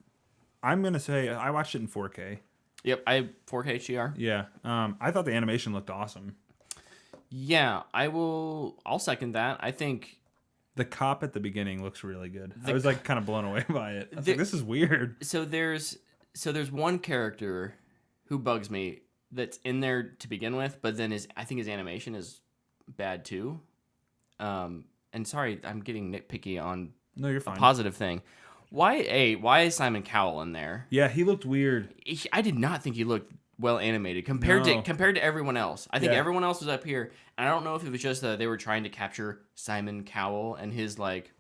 going to say I watched it in 4K. Yep, I have 4K HDR. Yeah. I thought the animation looked awesome. Yeah, I'll second that. I think The cop at the beginning looks really good. I was like kind of blown away by it. I was like, this is weird. So there's one character who bugs me that's in there to begin with, but then I think his animation is bad too. And sorry, I'm getting nitpicky on No, you're a fine. positive thing. Why is Simon Cowell in there? Yeah, he looked weird. I did not think he looked well animated compared to everyone else. I think everyone else was up here, and I don't know if it was just they were trying to capture Simon Cowell and his like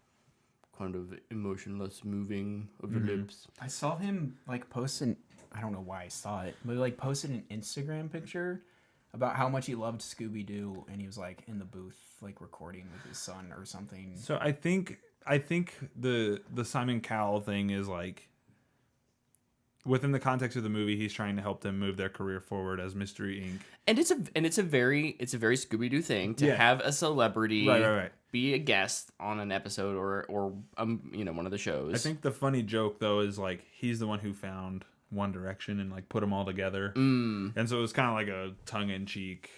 kind of emotionless moving of the lips. I saw him like posting. I don't know why I saw it, but he like posted an Instagram picture about how much he loved Scooby Doo, and he was like in the booth like recording with his son or something. So I think the Simon Cowell thing is like within the context of the movie, he's trying to help them move their career forward as Mystery Inc. And it's a very Scooby Doo thing to have a celebrity right. be a guest on an episode or one of the shows. I think the funny joke though is like he's the one who found One Direction and like put them all together, and so it was kind of like a tongue in cheek.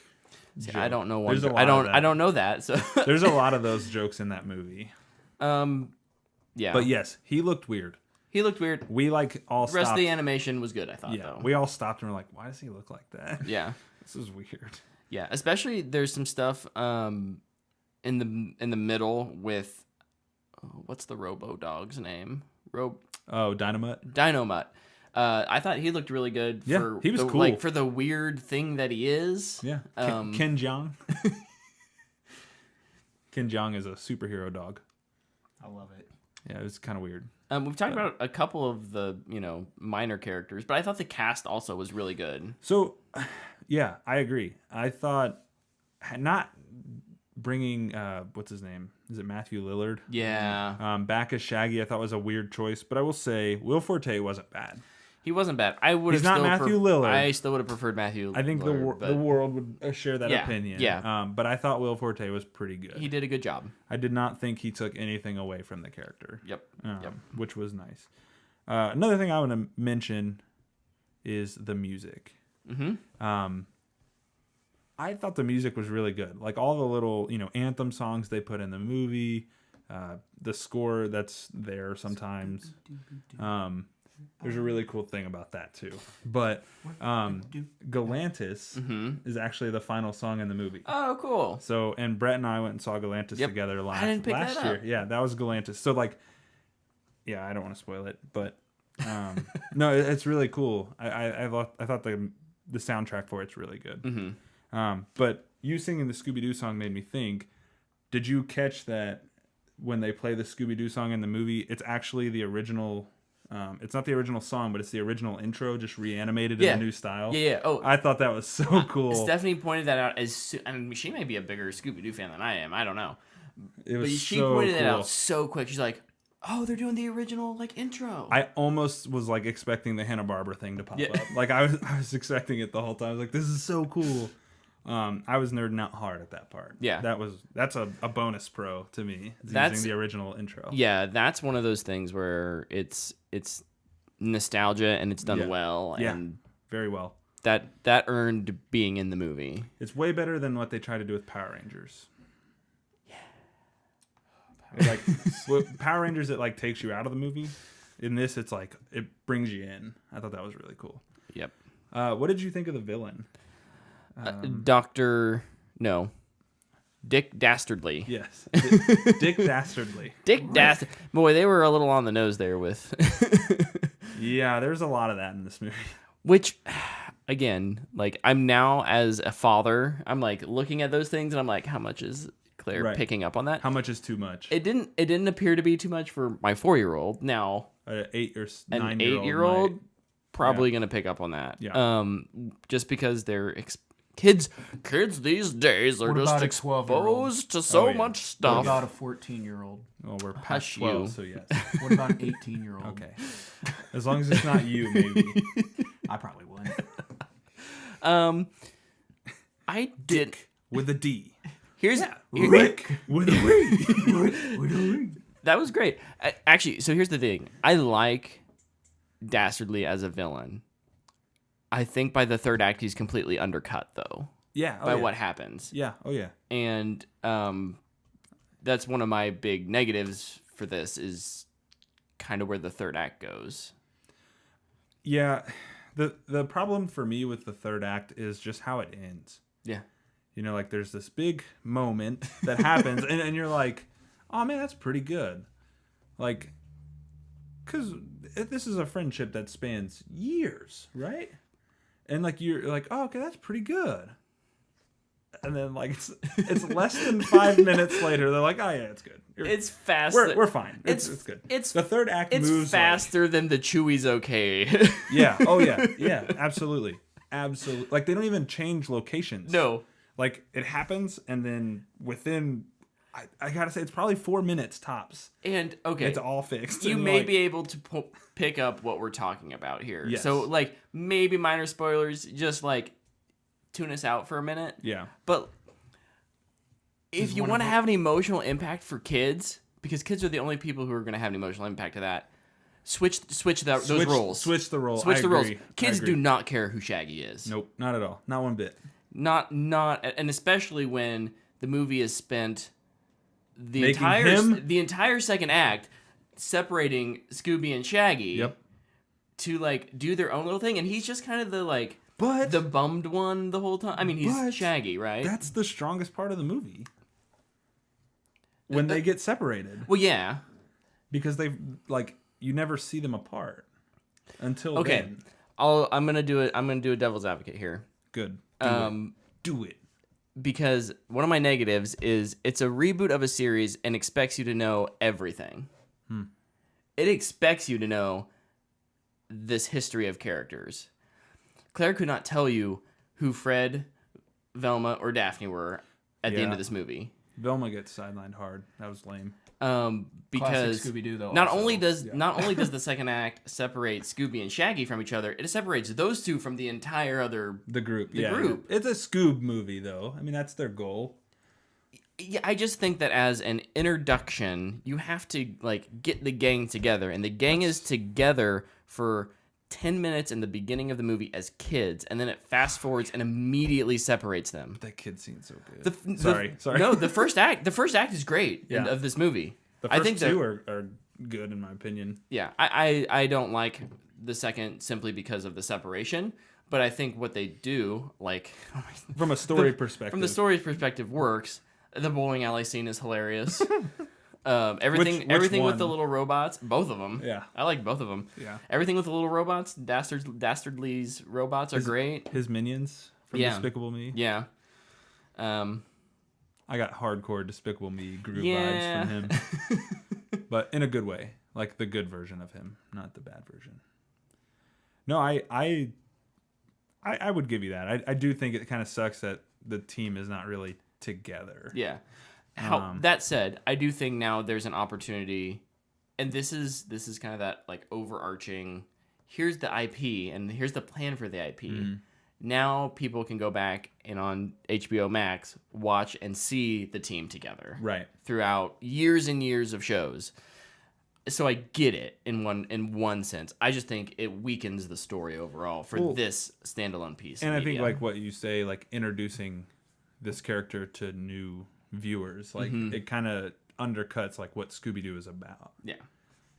I don't know. I don't know that. So there's a lot of those jokes in that movie. Yeah. But yes, he looked weird. He looked weird. We like all The rest stopped. of the animation was good, I thought, though. We all stopped and were like, why does he look like that? Yeah. This is weird. Yeah, especially there's some stuff in the middle with what's the Robo Dog's name? Dynamite. Dynamite. I thought he looked really good. Yeah, he was cool. Like for the weird thing that he is. Yeah. Ken Jeong. Ken Jeong is a superhero dog. I love it. Yeah, it was kind of weird. We've talked about a couple of the minor characters, but I thought the cast also was really good. So, yeah, I agree. I thought not bringing what's his name? Is it Matthew Lillard? Yeah. Back as Shaggy, I thought was a weird choice, but I will say Will Forte wasn't bad. He wasn't bad. I would. He's not Matthew Lillard. I still would have preferred Matthew. I think Lillard, the world would share that Yeah, opinion. yeah. But I thought Will Forte was pretty good. He did a good job. I did not think he took anything away from the character. Yep. Which was nice. Another thing I want to mention is the music. Mm-hmm. I thought the music was really good. Like all the little, anthem songs they put in the movie, the score that's there sometimes. There's a really cool thing about that too. But Galantis is actually the final song in the movie. Oh, cool. So, and Brett and I went and saw Galantis together last that year. up. Yeah, that was Galantis. So like, yeah, I don't want to spoil it, but no, it's really cool. I thought the the soundtrack for it's really good. Mm-hmm. But you singing the Scooby-Doo song made me think, did you catch that when they play the Scooby-Doo song in the movie, it's actually the original... it's not the original song, but it's the original intro, just reanimated in a new style. Yeah. Oh, I thought that was so cool. Stephanie pointed that out I mean, she may be a bigger Scooby-Doo fan than I am. I don't know. It was But she so pointed cool. it out so quick. She's like, "Oh, they're doing the original intro." I almost was like expecting the Hanna-Barbera thing to pop up. Like I was expecting it the whole time. I was like, this is so cool. I was nerding out hard at that part. Yeah. That's a bonus pro to me. That's using the original intro. Yeah, that's one of those things where it's nostalgia and it's done well, and very well. That earned being in the movie. It's way better than what they try to do with Power Rangers. Like with Power Rangers, it like takes you out of the movie. In this, it's like it brings you in. I thought that was really cool. Yep. What did you think of the villain? Dick Dastardly. Yes, Dick Dastardly. Dick Dastardly. Boy, they were a little on the nose there with. Yeah, there's a lot of that in this movie. Which, again, like I'm now as a father, I'm like looking at those things and I'm like, how much is Claire picking up on that? How much is too much? It didn't appear to be too much for my 4-year-old. Now, An 8 or 9 an year 8-year-old probably gonna pick up on that. Yeah. Just because they're kids these days are What just about a 12-year-old? exposed to so much What stuff. about a 14-year-old? Well, we're past Hush 12, you. so yes. What about an 18-year-old? Okay. As long as it's not you, maybe. I probably wouldn't. I did. With a D. Rick With a Ring. That was great. Actually, so here's the thing. I like Dastardly as a villain. I think by the third act, he's completely undercut, though, Yeah. by what happens. Yeah. Oh, yeah. And that's one of my big negatives for this is kind of where the third act goes. Yeah. The problem for me with the third act is just how it ends. Yeah. You know, like there's this big moment that happens, and you're like, oh, man, that's pretty good. Like, because this is a friendship that spans years, right? And like you're like, oh, okay, that's pretty good. And then like it's less than 5 minutes later, they're like, oh yeah, it's good. It's fast. We're fine. It's good. It's the third act It's moves faster than the Chewy's okay. Yeah. Oh yeah. Yeah. Absolutely. Absolutely. Like they don't even change locations. No. Like it happens, and then within, I gotta say, it's probably 4 minutes tops. And okay, It's all fixed. you and, may like, be able to pick up what we're talking about here. Yes. So like maybe minor spoilers, just like tune us out for a minute. Yeah. But if you want to have an emotional impact for kids, because kids are the only people who are going to have an emotional impact to that, switch those roles. Switch the role. Switch I the roles. agree. Kids I agree. do not care who Shaggy is. Nope. Not at all. Not one bit. Not, and especially when the movie has spent the Making entire second act separating Scooby and Shaggy. Yep. To like do their own little thing, and he's just kind of the like But the bummed one the whole time. I mean, he's Shaggy, right? That's the strongest part of the movie. When they get separated. Well, yeah. Because they like you never see them apart until Okay. then. I'm gonna do a devil's advocate here. Good. Do it. Because one of my negatives is it's a reboot of a series and expects you to know everything. It expects you to know this history of characters. Claire could not tell you who Fred, Velma, or Daphne were at the end of this movie. Velma gets sidelined hard. That was lame. Because Classic Scooby-Doo, though, not also. only does the second act separate Scooby and Shaggy from each other, it separates those two from the entire other Group. group. It's a Scoob movie, though. I mean, that's their goal. Yeah, I just think that as an introduction, you have to like get the gang together, and the gang is together for 10 minutes in the beginning of the movie as kids, and then it fast forwards and immediately separates them. That kid scene's so good. Sorry. No, the first act is great of this movie. The first I think two are good in my opinion. Yeah, I don't like the second simply because of the separation, but I think what they do, like From a story perspective. from the story's perspective, works. The bowling alley scene is hilarious. Which Everything with one? the little robots. Both of them. Yeah. I like both of them. Yeah. Everything with the little robots. Dastardly's robots are great. His minions from Yeah. Despicable Me. Yeah. I got hardcore Despicable Me Gru Yeah. vibes from him, but in a good way, like the good version of him, not the bad version. No, I would give you that. I do think it kind of sucks that the team is not really together. Yeah. That said, I do think now there's an opportunity, and this is kind of that like overarching. Here's the IP, and here's the plan for the IP. Now people can go back and on HBO Max watch and see the team together, Right. throughout years and years of shows. So I get it in one sense. I just think it weakens the story overall for this standalone piece. And of I think media. like what you say, like introducing this character to new viewers, like it kind of undercuts like what Scooby-Doo is about. Yeah.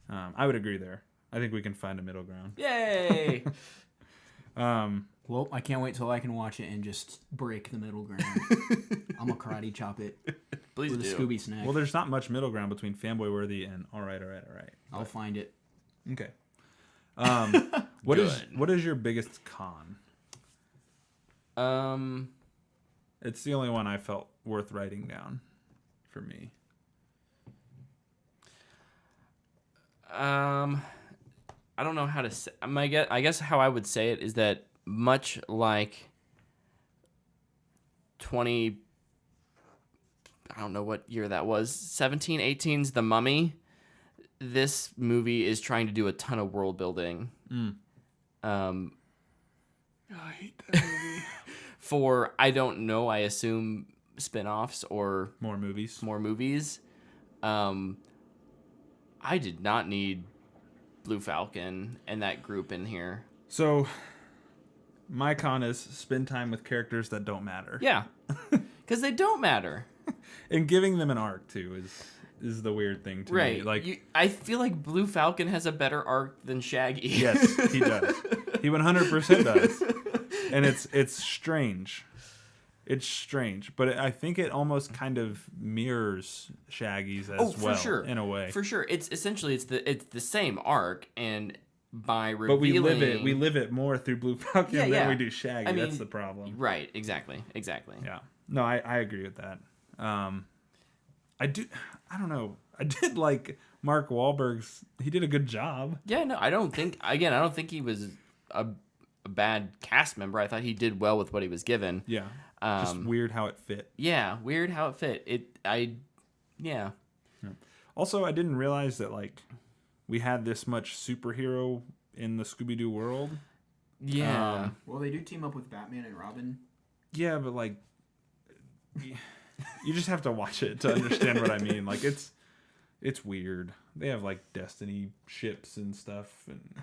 I would agree there. I think we can find a middle ground. Yay! Well, I can't wait till I can watch it and just break the middle ground. I'm gonna karate chop it Please with do. a Scooby snack. Well, there's not much middle ground between Fanboy Worthy and all right. I'll find it. Okay. What is your biggest con? It's the only one I felt worth writing down for me. I don't know how to say. I guess how I would say it is that much like 20. I don't know what year that was. 1718's The Mummy. This movie is trying to do a ton of world building. I hate that movie. For I don't know. I assume spin-offs or More movies. more movies. I did not need Blue Falcon and that group in here. So, my con is spend time with characters that don't matter. Yeah, because they don't matter. And giving them an arc too is the weird thing to me. Like, I feel like Blue Falcon has a better arc than Shaggy. yes, he does. He 100% does. And it's strange. It's strange, but I think it almost kind of mirrors Shaggy's as well, for sure. in a way. For sure, it's the same arc, and by revealing, But we live it more through Blue Falcon than we do Shaggy. I mean, that's the problem. Right? Exactly. Yeah. No, I agree with that. I don't know. I did like Mark Wahlberg's. He did a good job. Yeah. No, I don't think he was a bad cast member. I thought he did well with what he was given. Yeah. Just weird how it fit. Yeah, weird how it fit. Yeah. Also, I didn't realize that like we had this much superhero in the Scooby-Doo world. Yeah. Well, they do team up with Batman and Robin. Yeah, but like you just have to watch it to understand what I mean. Like it's weird. They have like Destiny ships and stuff, and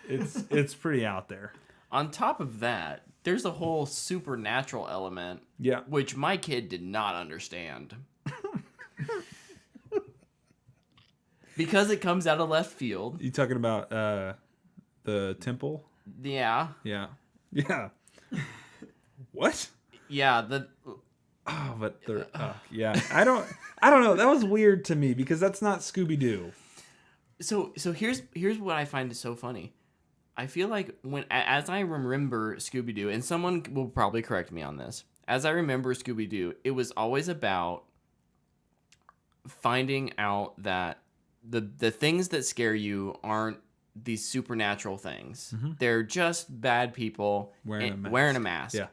it's pretty out there. On top of that, there's a whole supernatural element. Yeah. Which my kid did not understand. Because it comes out of left field. You talking about the temple? Yeah. Yeah. Yeah. What? Yeah, Oh, but yeah. I don't know. That was weird to me because that's not Scooby-Doo. So here's what I find so funny. I feel like as I remember Scooby-Doo, and someone will probably correct me on this, as I remember Scooby-Doo, it was always about finding out that the things that scare you aren't these supernatural things. Mm-hmm. They're just bad people wearing a mask. Yeah.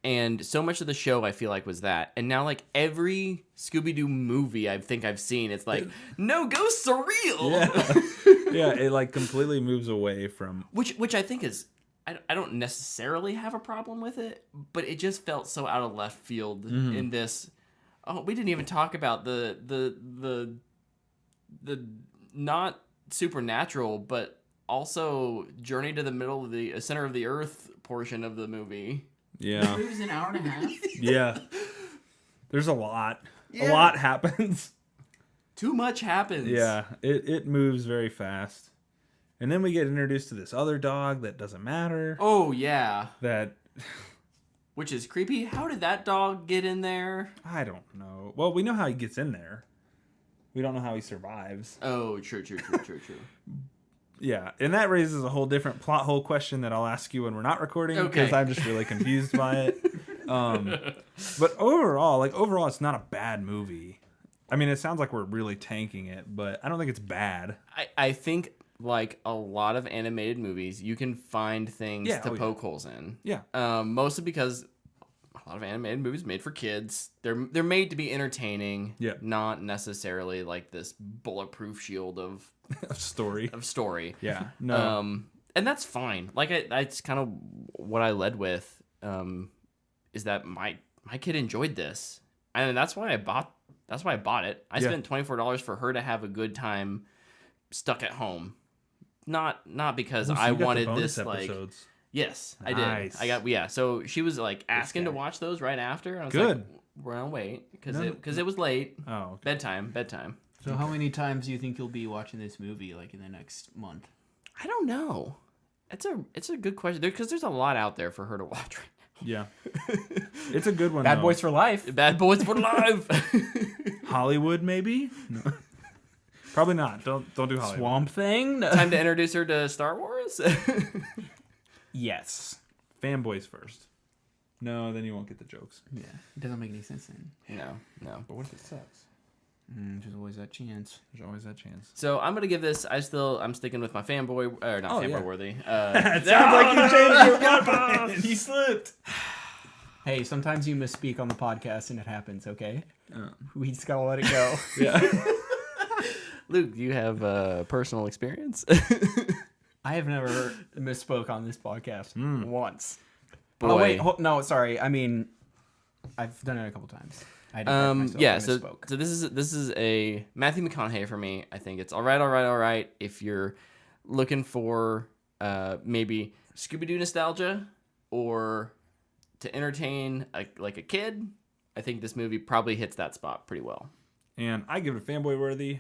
And so much of the show I feel like was that. And now like every Scooby-Doo movie I think I've seen, it's like, no, go surreal. Yeah. Yeah, it like completely moves away from which I think is I don't necessarily have a problem with it, but it just felt so out of left field in this. Oh, we didn't even talk about the not supernatural, but also journey to the middle of the center of the earth portion of the movie. Yeah. It was an hour and a half. Yeah. There's a lot. Yeah. A lot happens. Too much happens. Yeah. It moves very fast. And then we get introduced to this other dog that doesn't matter. Oh, yeah. That... Which is creepy. How did that dog get in there? I don't know. Well, we know how he gets in there. We don't know how he survives. Oh, true. Yeah, and that raises a whole different plot hole question that I'll ask you when we're not recording because Okay. I'm just really confused by it. But overall, it's not a bad movie. I mean, it sounds like we're really tanking it, but I don't think it's bad. I think like a lot of animated movies, you can find things to poke holes in. Yeah. Mostly because a lot of animated movies made for kids. They're made to be entertaining. Yeah. Not necessarily like this bulletproof shield of Story. story. Yeah. No. And that's fine. Like that's kind of what I led with. Is that my kid enjoyed this, and that's why I bought it. I spent $24 for her to have a good time stuck at home. Not because I wanted this episodes. like. Yes, Nice. I did. So she was like asking to watch those right after. And I was Good. like, we're gonna wait because it was late. Oh, okay. Bedtime. So how many times do you think you'll be watching this movie like in the next month? I don't know. It's a good question because there's a lot out there for her to watch right Yeah. It's a good one. Bad though. Boys for Life. now. Bad Boys for Life. Hollywood, maybe? No. Probably not. Don't do Hollywood. Swamp Thing. Time to introduce her to Star Wars. Yes. Fanboys first. No, then you won't get the jokes. Yeah. It doesn't make any sense then. No. But what if it sucks? There's always that chance. There's always that chance. So I'm gonna give this. I'm sticking with my fanboy or not fanboy yeah. worthy. It sounds like you changed your mind. He slipped. Hey, sometimes you misspeak on the podcast and it happens, okay? We just gotta let it go. Yeah. Luke, do you have personal experience? I have never misspoke on this podcast once. Boy. Oh, wait. No, sorry. I mean, I've done it a couple times. I correct myself. Yeah, I so misspoke. this is a Matthew McConaughey for me. I think it's all right. If you're looking for maybe Scooby-Doo nostalgia or to entertain like a kid, I think this movie probably hits that spot pretty well. And I give it a fanboy worthy.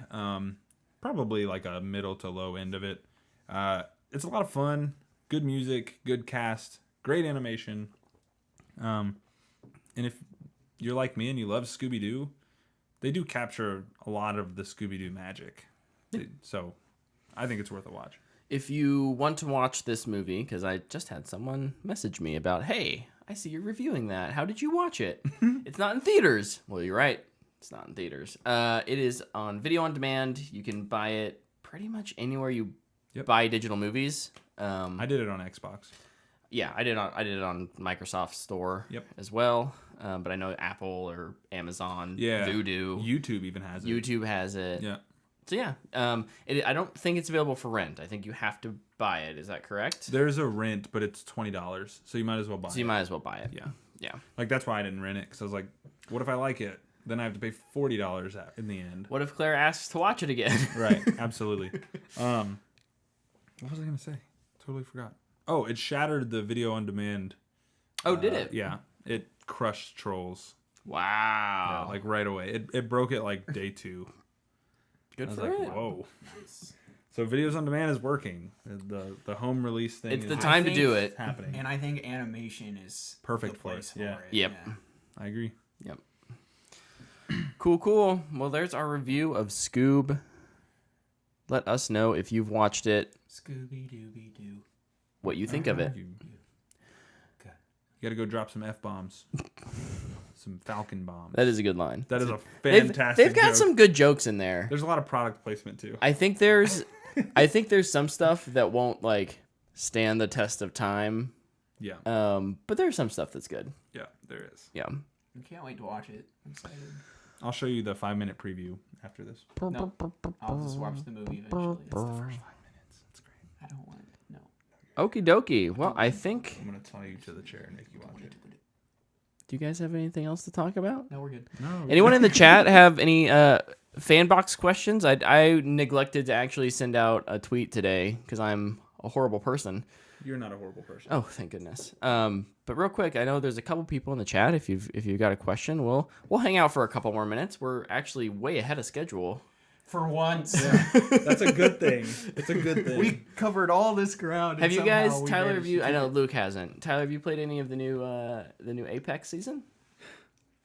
Probably like a middle to low end of it. It's a lot of fun. Good music, good cast, great animation. And if you're like me and you love Scooby-Doo, they do capture a lot of the Scooby-Doo magic. So I think it's worth a watch. If you want to watch this movie, because I just had someone message me about, hey, I see you're reviewing that. How did you watch it? It's not in theaters. Well, you're right. It's not in theaters. It is on video on demand. You can buy it pretty much anywhere you buy digital movies. I did it on Xbox. Yeah, I did it on Microsoft Store as well. But I know Apple or Amazon, Vudu, YouTube even has it. YouTube has it. Yeah. So yeah, I don't think it's available for rent. I think you have to buy it. Is that correct? There's a rent, but it's $20, so you might as well buy it. So you might as well buy it. Yeah. Yeah. Like that's why I didn't rent it, because I was like, what if I like it? Then I have to pay $40 in the end. What if Claire asks to watch it again? Right. Absolutely. What was I gonna say? Totally forgot. Oh, it shattered the video on demand. Oh, did it? Yeah. It crushed Trolls. Wow. Yeah, like right away. It broke it like day 2. Good I was for like, it. whoa. So videos on demand is working. The home release thing. It's the is time to do it. happening. And I think animation is Perfect the for place it, yeah. for it. Yep. Yeah. I agree. Yep. Cool. Well, there's our review of Scoob. Let us know if you've watched it, Scooby-Dooby-Doo. what you think of it. You got to go drop some F-bombs. Some Falcon bombs. That is a good line. That is a fantastic They've got joke. some good jokes in there. There's a lot of product placement too. I think there's some stuff that won't like stand the test of time. Yeah. But there's some stuff that's good. Yeah, there is. Yeah. I can't wait to watch it. I'm excited. I'll show you the 5-minute preview after this. No, I'll just watch the movie eventually. It's the first 5 minutes. That's great. I don't want it. No. Okie dokie. Well, I think. I'm gonna tie you to the chair and make you watch it. Do you guys have anything else to talk about? No, we're good. No. Anyone in the chat have any Fanbox questions? I neglected to actually send out a tweet today because I'm a horrible person. You're not a horrible person. Oh, thank goodness. But real quick, I know there's a couple people in the chat. If you've got a question, we'll hang out for a couple more minutes. We're actually way ahead of schedule. For once. That's a good thing. It's a good thing. We covered all this ground. Have and you guys, somehow we Tyler? Have managed you? to I know do Luke hasn't. Tyler, have you played any of the new Apex season?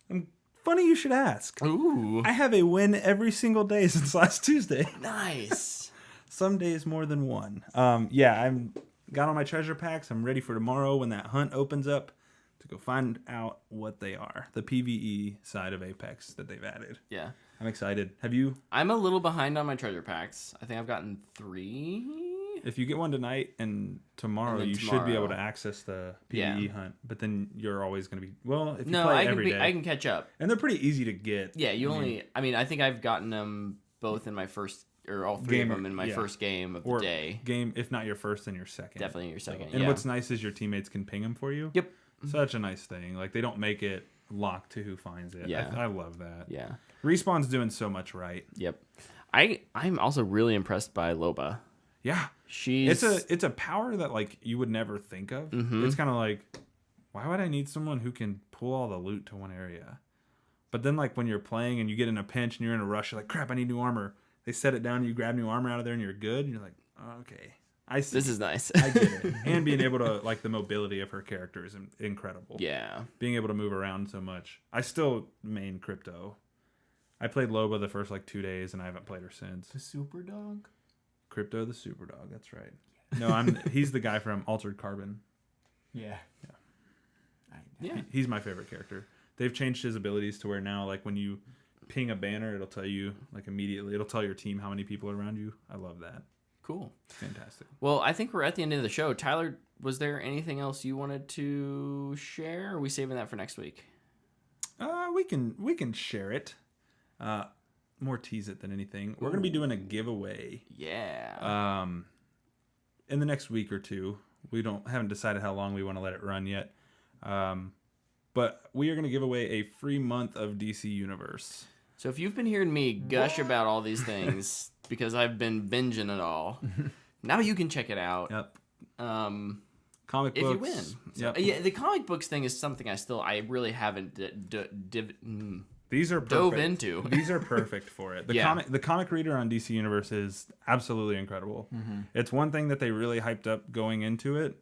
I'm Funny you should ask. Ooh. I have a win every single day since last Tuesday. Nice. Some days more than one. I'm got all my treasure packs. I'm ready for tomorrow when that hunt opens up to go find out what they are. The PvE side of Apex that they've added. Yeah. I'm excited. Have you? I'm a little behind on my treasure packs. I think I've gotten 3. If you get one tonight and tomorrow, you should be able to access the PvE hunt. But then you're always going to be if you play every day. I can catch up. And they're pretty easy to get. Yeah, I think I've gotten them both in my first, or all 3 of them in my first game of the day. Game, if not your first, then your second. Definitely your second. And what's nice is your teammates can ping them for you. Yep. Such a nice thing. Like, they don't make it locked to who finds it. Yeah. I love that. Yeah. Respawn's doing so much right. Yep. I'm also really impressed by Loba. Yeah. It's a power that, like, you would never think of. Mm-hmm. It's kind of like, why would I need someone who can pull all the loot to one area? But then, like, when you're playing and you get in a pinch and you're in a rush, you're like, crap, I need new armor. They set it down, you grab new armor out of there, and you're good. And you're like, oh, okay. I see. This is nice. I get it. And being able to, like, the mobility of her character is incredible. Yeah. Being able to move around so much. I still main Crypto. I played Loba the first, 2 days, and I haven't played her since. The super dog? Crypto the super dog, that's right. No, he's the guy from Altered Carbon. Yeah. Yeah. He's my favorite character. They've changed his abilities to where now, like, when you ping a banner, it'll tell you, like, immediately. It'll tell your team how many people are around you. I love that. Cool. Fantastic. Well, I think we're at the end of the show. Tyler, was there anything else you wanted to share? Or are we saving that for next week? We can share it. More tease it than anything. We're gonna be doing a giveaway. Yeah. In the next week or two. We haven't decided how long we want to let it run yet. But we are gonna give away a free month of DC Universe. So if you've been hearing me gush about all these things because I've been binging it all, now you can check it out. Yep. If Comic books. you win. So, Yep. yeah, the comic books thing is something I really haven't These are perfect. dove into. These are perfect for it. The comic reader on DC Universe is absolutely incredible. Mm-hmm. It's one thing that they really hyped up going into it,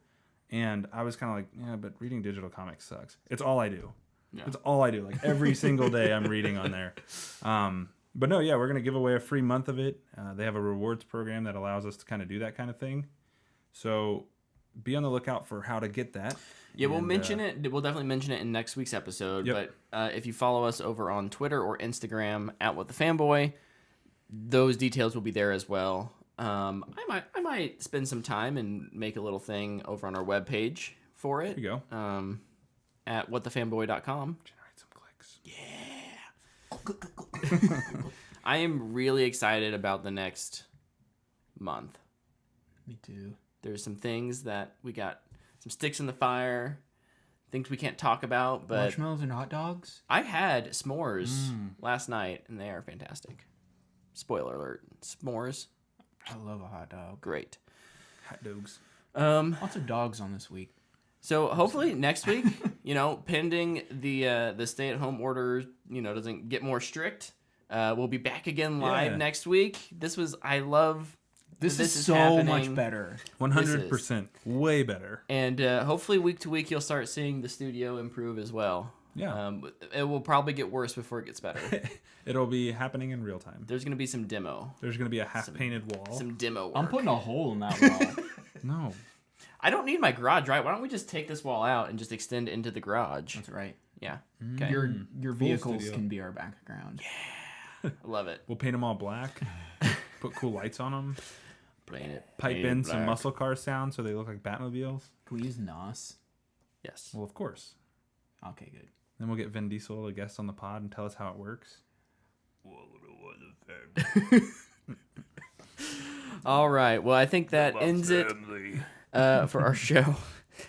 and I was kind of like, yeah, but reading digital comics sucks. It's all I do. Yeah. It's all I do. Like, every single day I'm reading on there. But no, yeah, we're going to give away a free month of it. They have a rewards program that allows us to kind of do that kind of thing. So be on the lookout for how to get that. Yeah, we'll mention it. We'll definitely mention it in next week's episode. Yep. But if you follow us over on Twitter or Instagram @WhatTheFanboy, those details will be there as well. I might spend some time and make a little thing over on our webpage for it. There you go. At whatthefanboy.com. Generate some clicks. Yeah. I am really excited about the next month. Me too. There's some things that we got, some sticks in the fire, things we can't talk about, but Marshmallows and hot dogs? I had s'mores last night, and they are fantastic. Spoiler alert. S'mores. I love a hot dog. Great. Hot dogs. Lots of dogs on this week. So hopefully next week, pending the stay-at-home order, doesn't get more strict, we'll be back again live next week. This is so happening. much better. 100%. Way better. And hopefully week to week you'll start seeing the studio improve as well. Yeah. It will probably get worse before it gets better. It'll be happening in real time. There's going to be some demo. There's going to be a half-painted wall. Some demo work. I'm putting a hole in that wall. No. I don't need my garage, right? Why don't we just take this wall out and just extend into the garage? That's right. Yeah. Okay. Your vehicles studio. can be our background. I love it. We'll paint them all black. Put cool lights on them. Pipe Paint in it some black. muscle car sounds so they look like Batmobiles. Can we use NOS? Yes. Well, of course. Okay, good. Then we'll get Vin Diesel, a guest on the pod, and tell us how it works. All right. Well, I think that ends it for our show.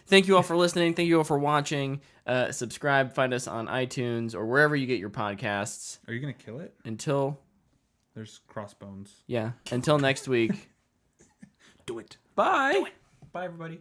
Thank you all for listening. Thank you all for watching. Subscribe. Find us on iTunes or wherever you get your podcasts. Are you going to kill it? Until There's crossbones. Until next week. Do it. Bye. Bye, everybody.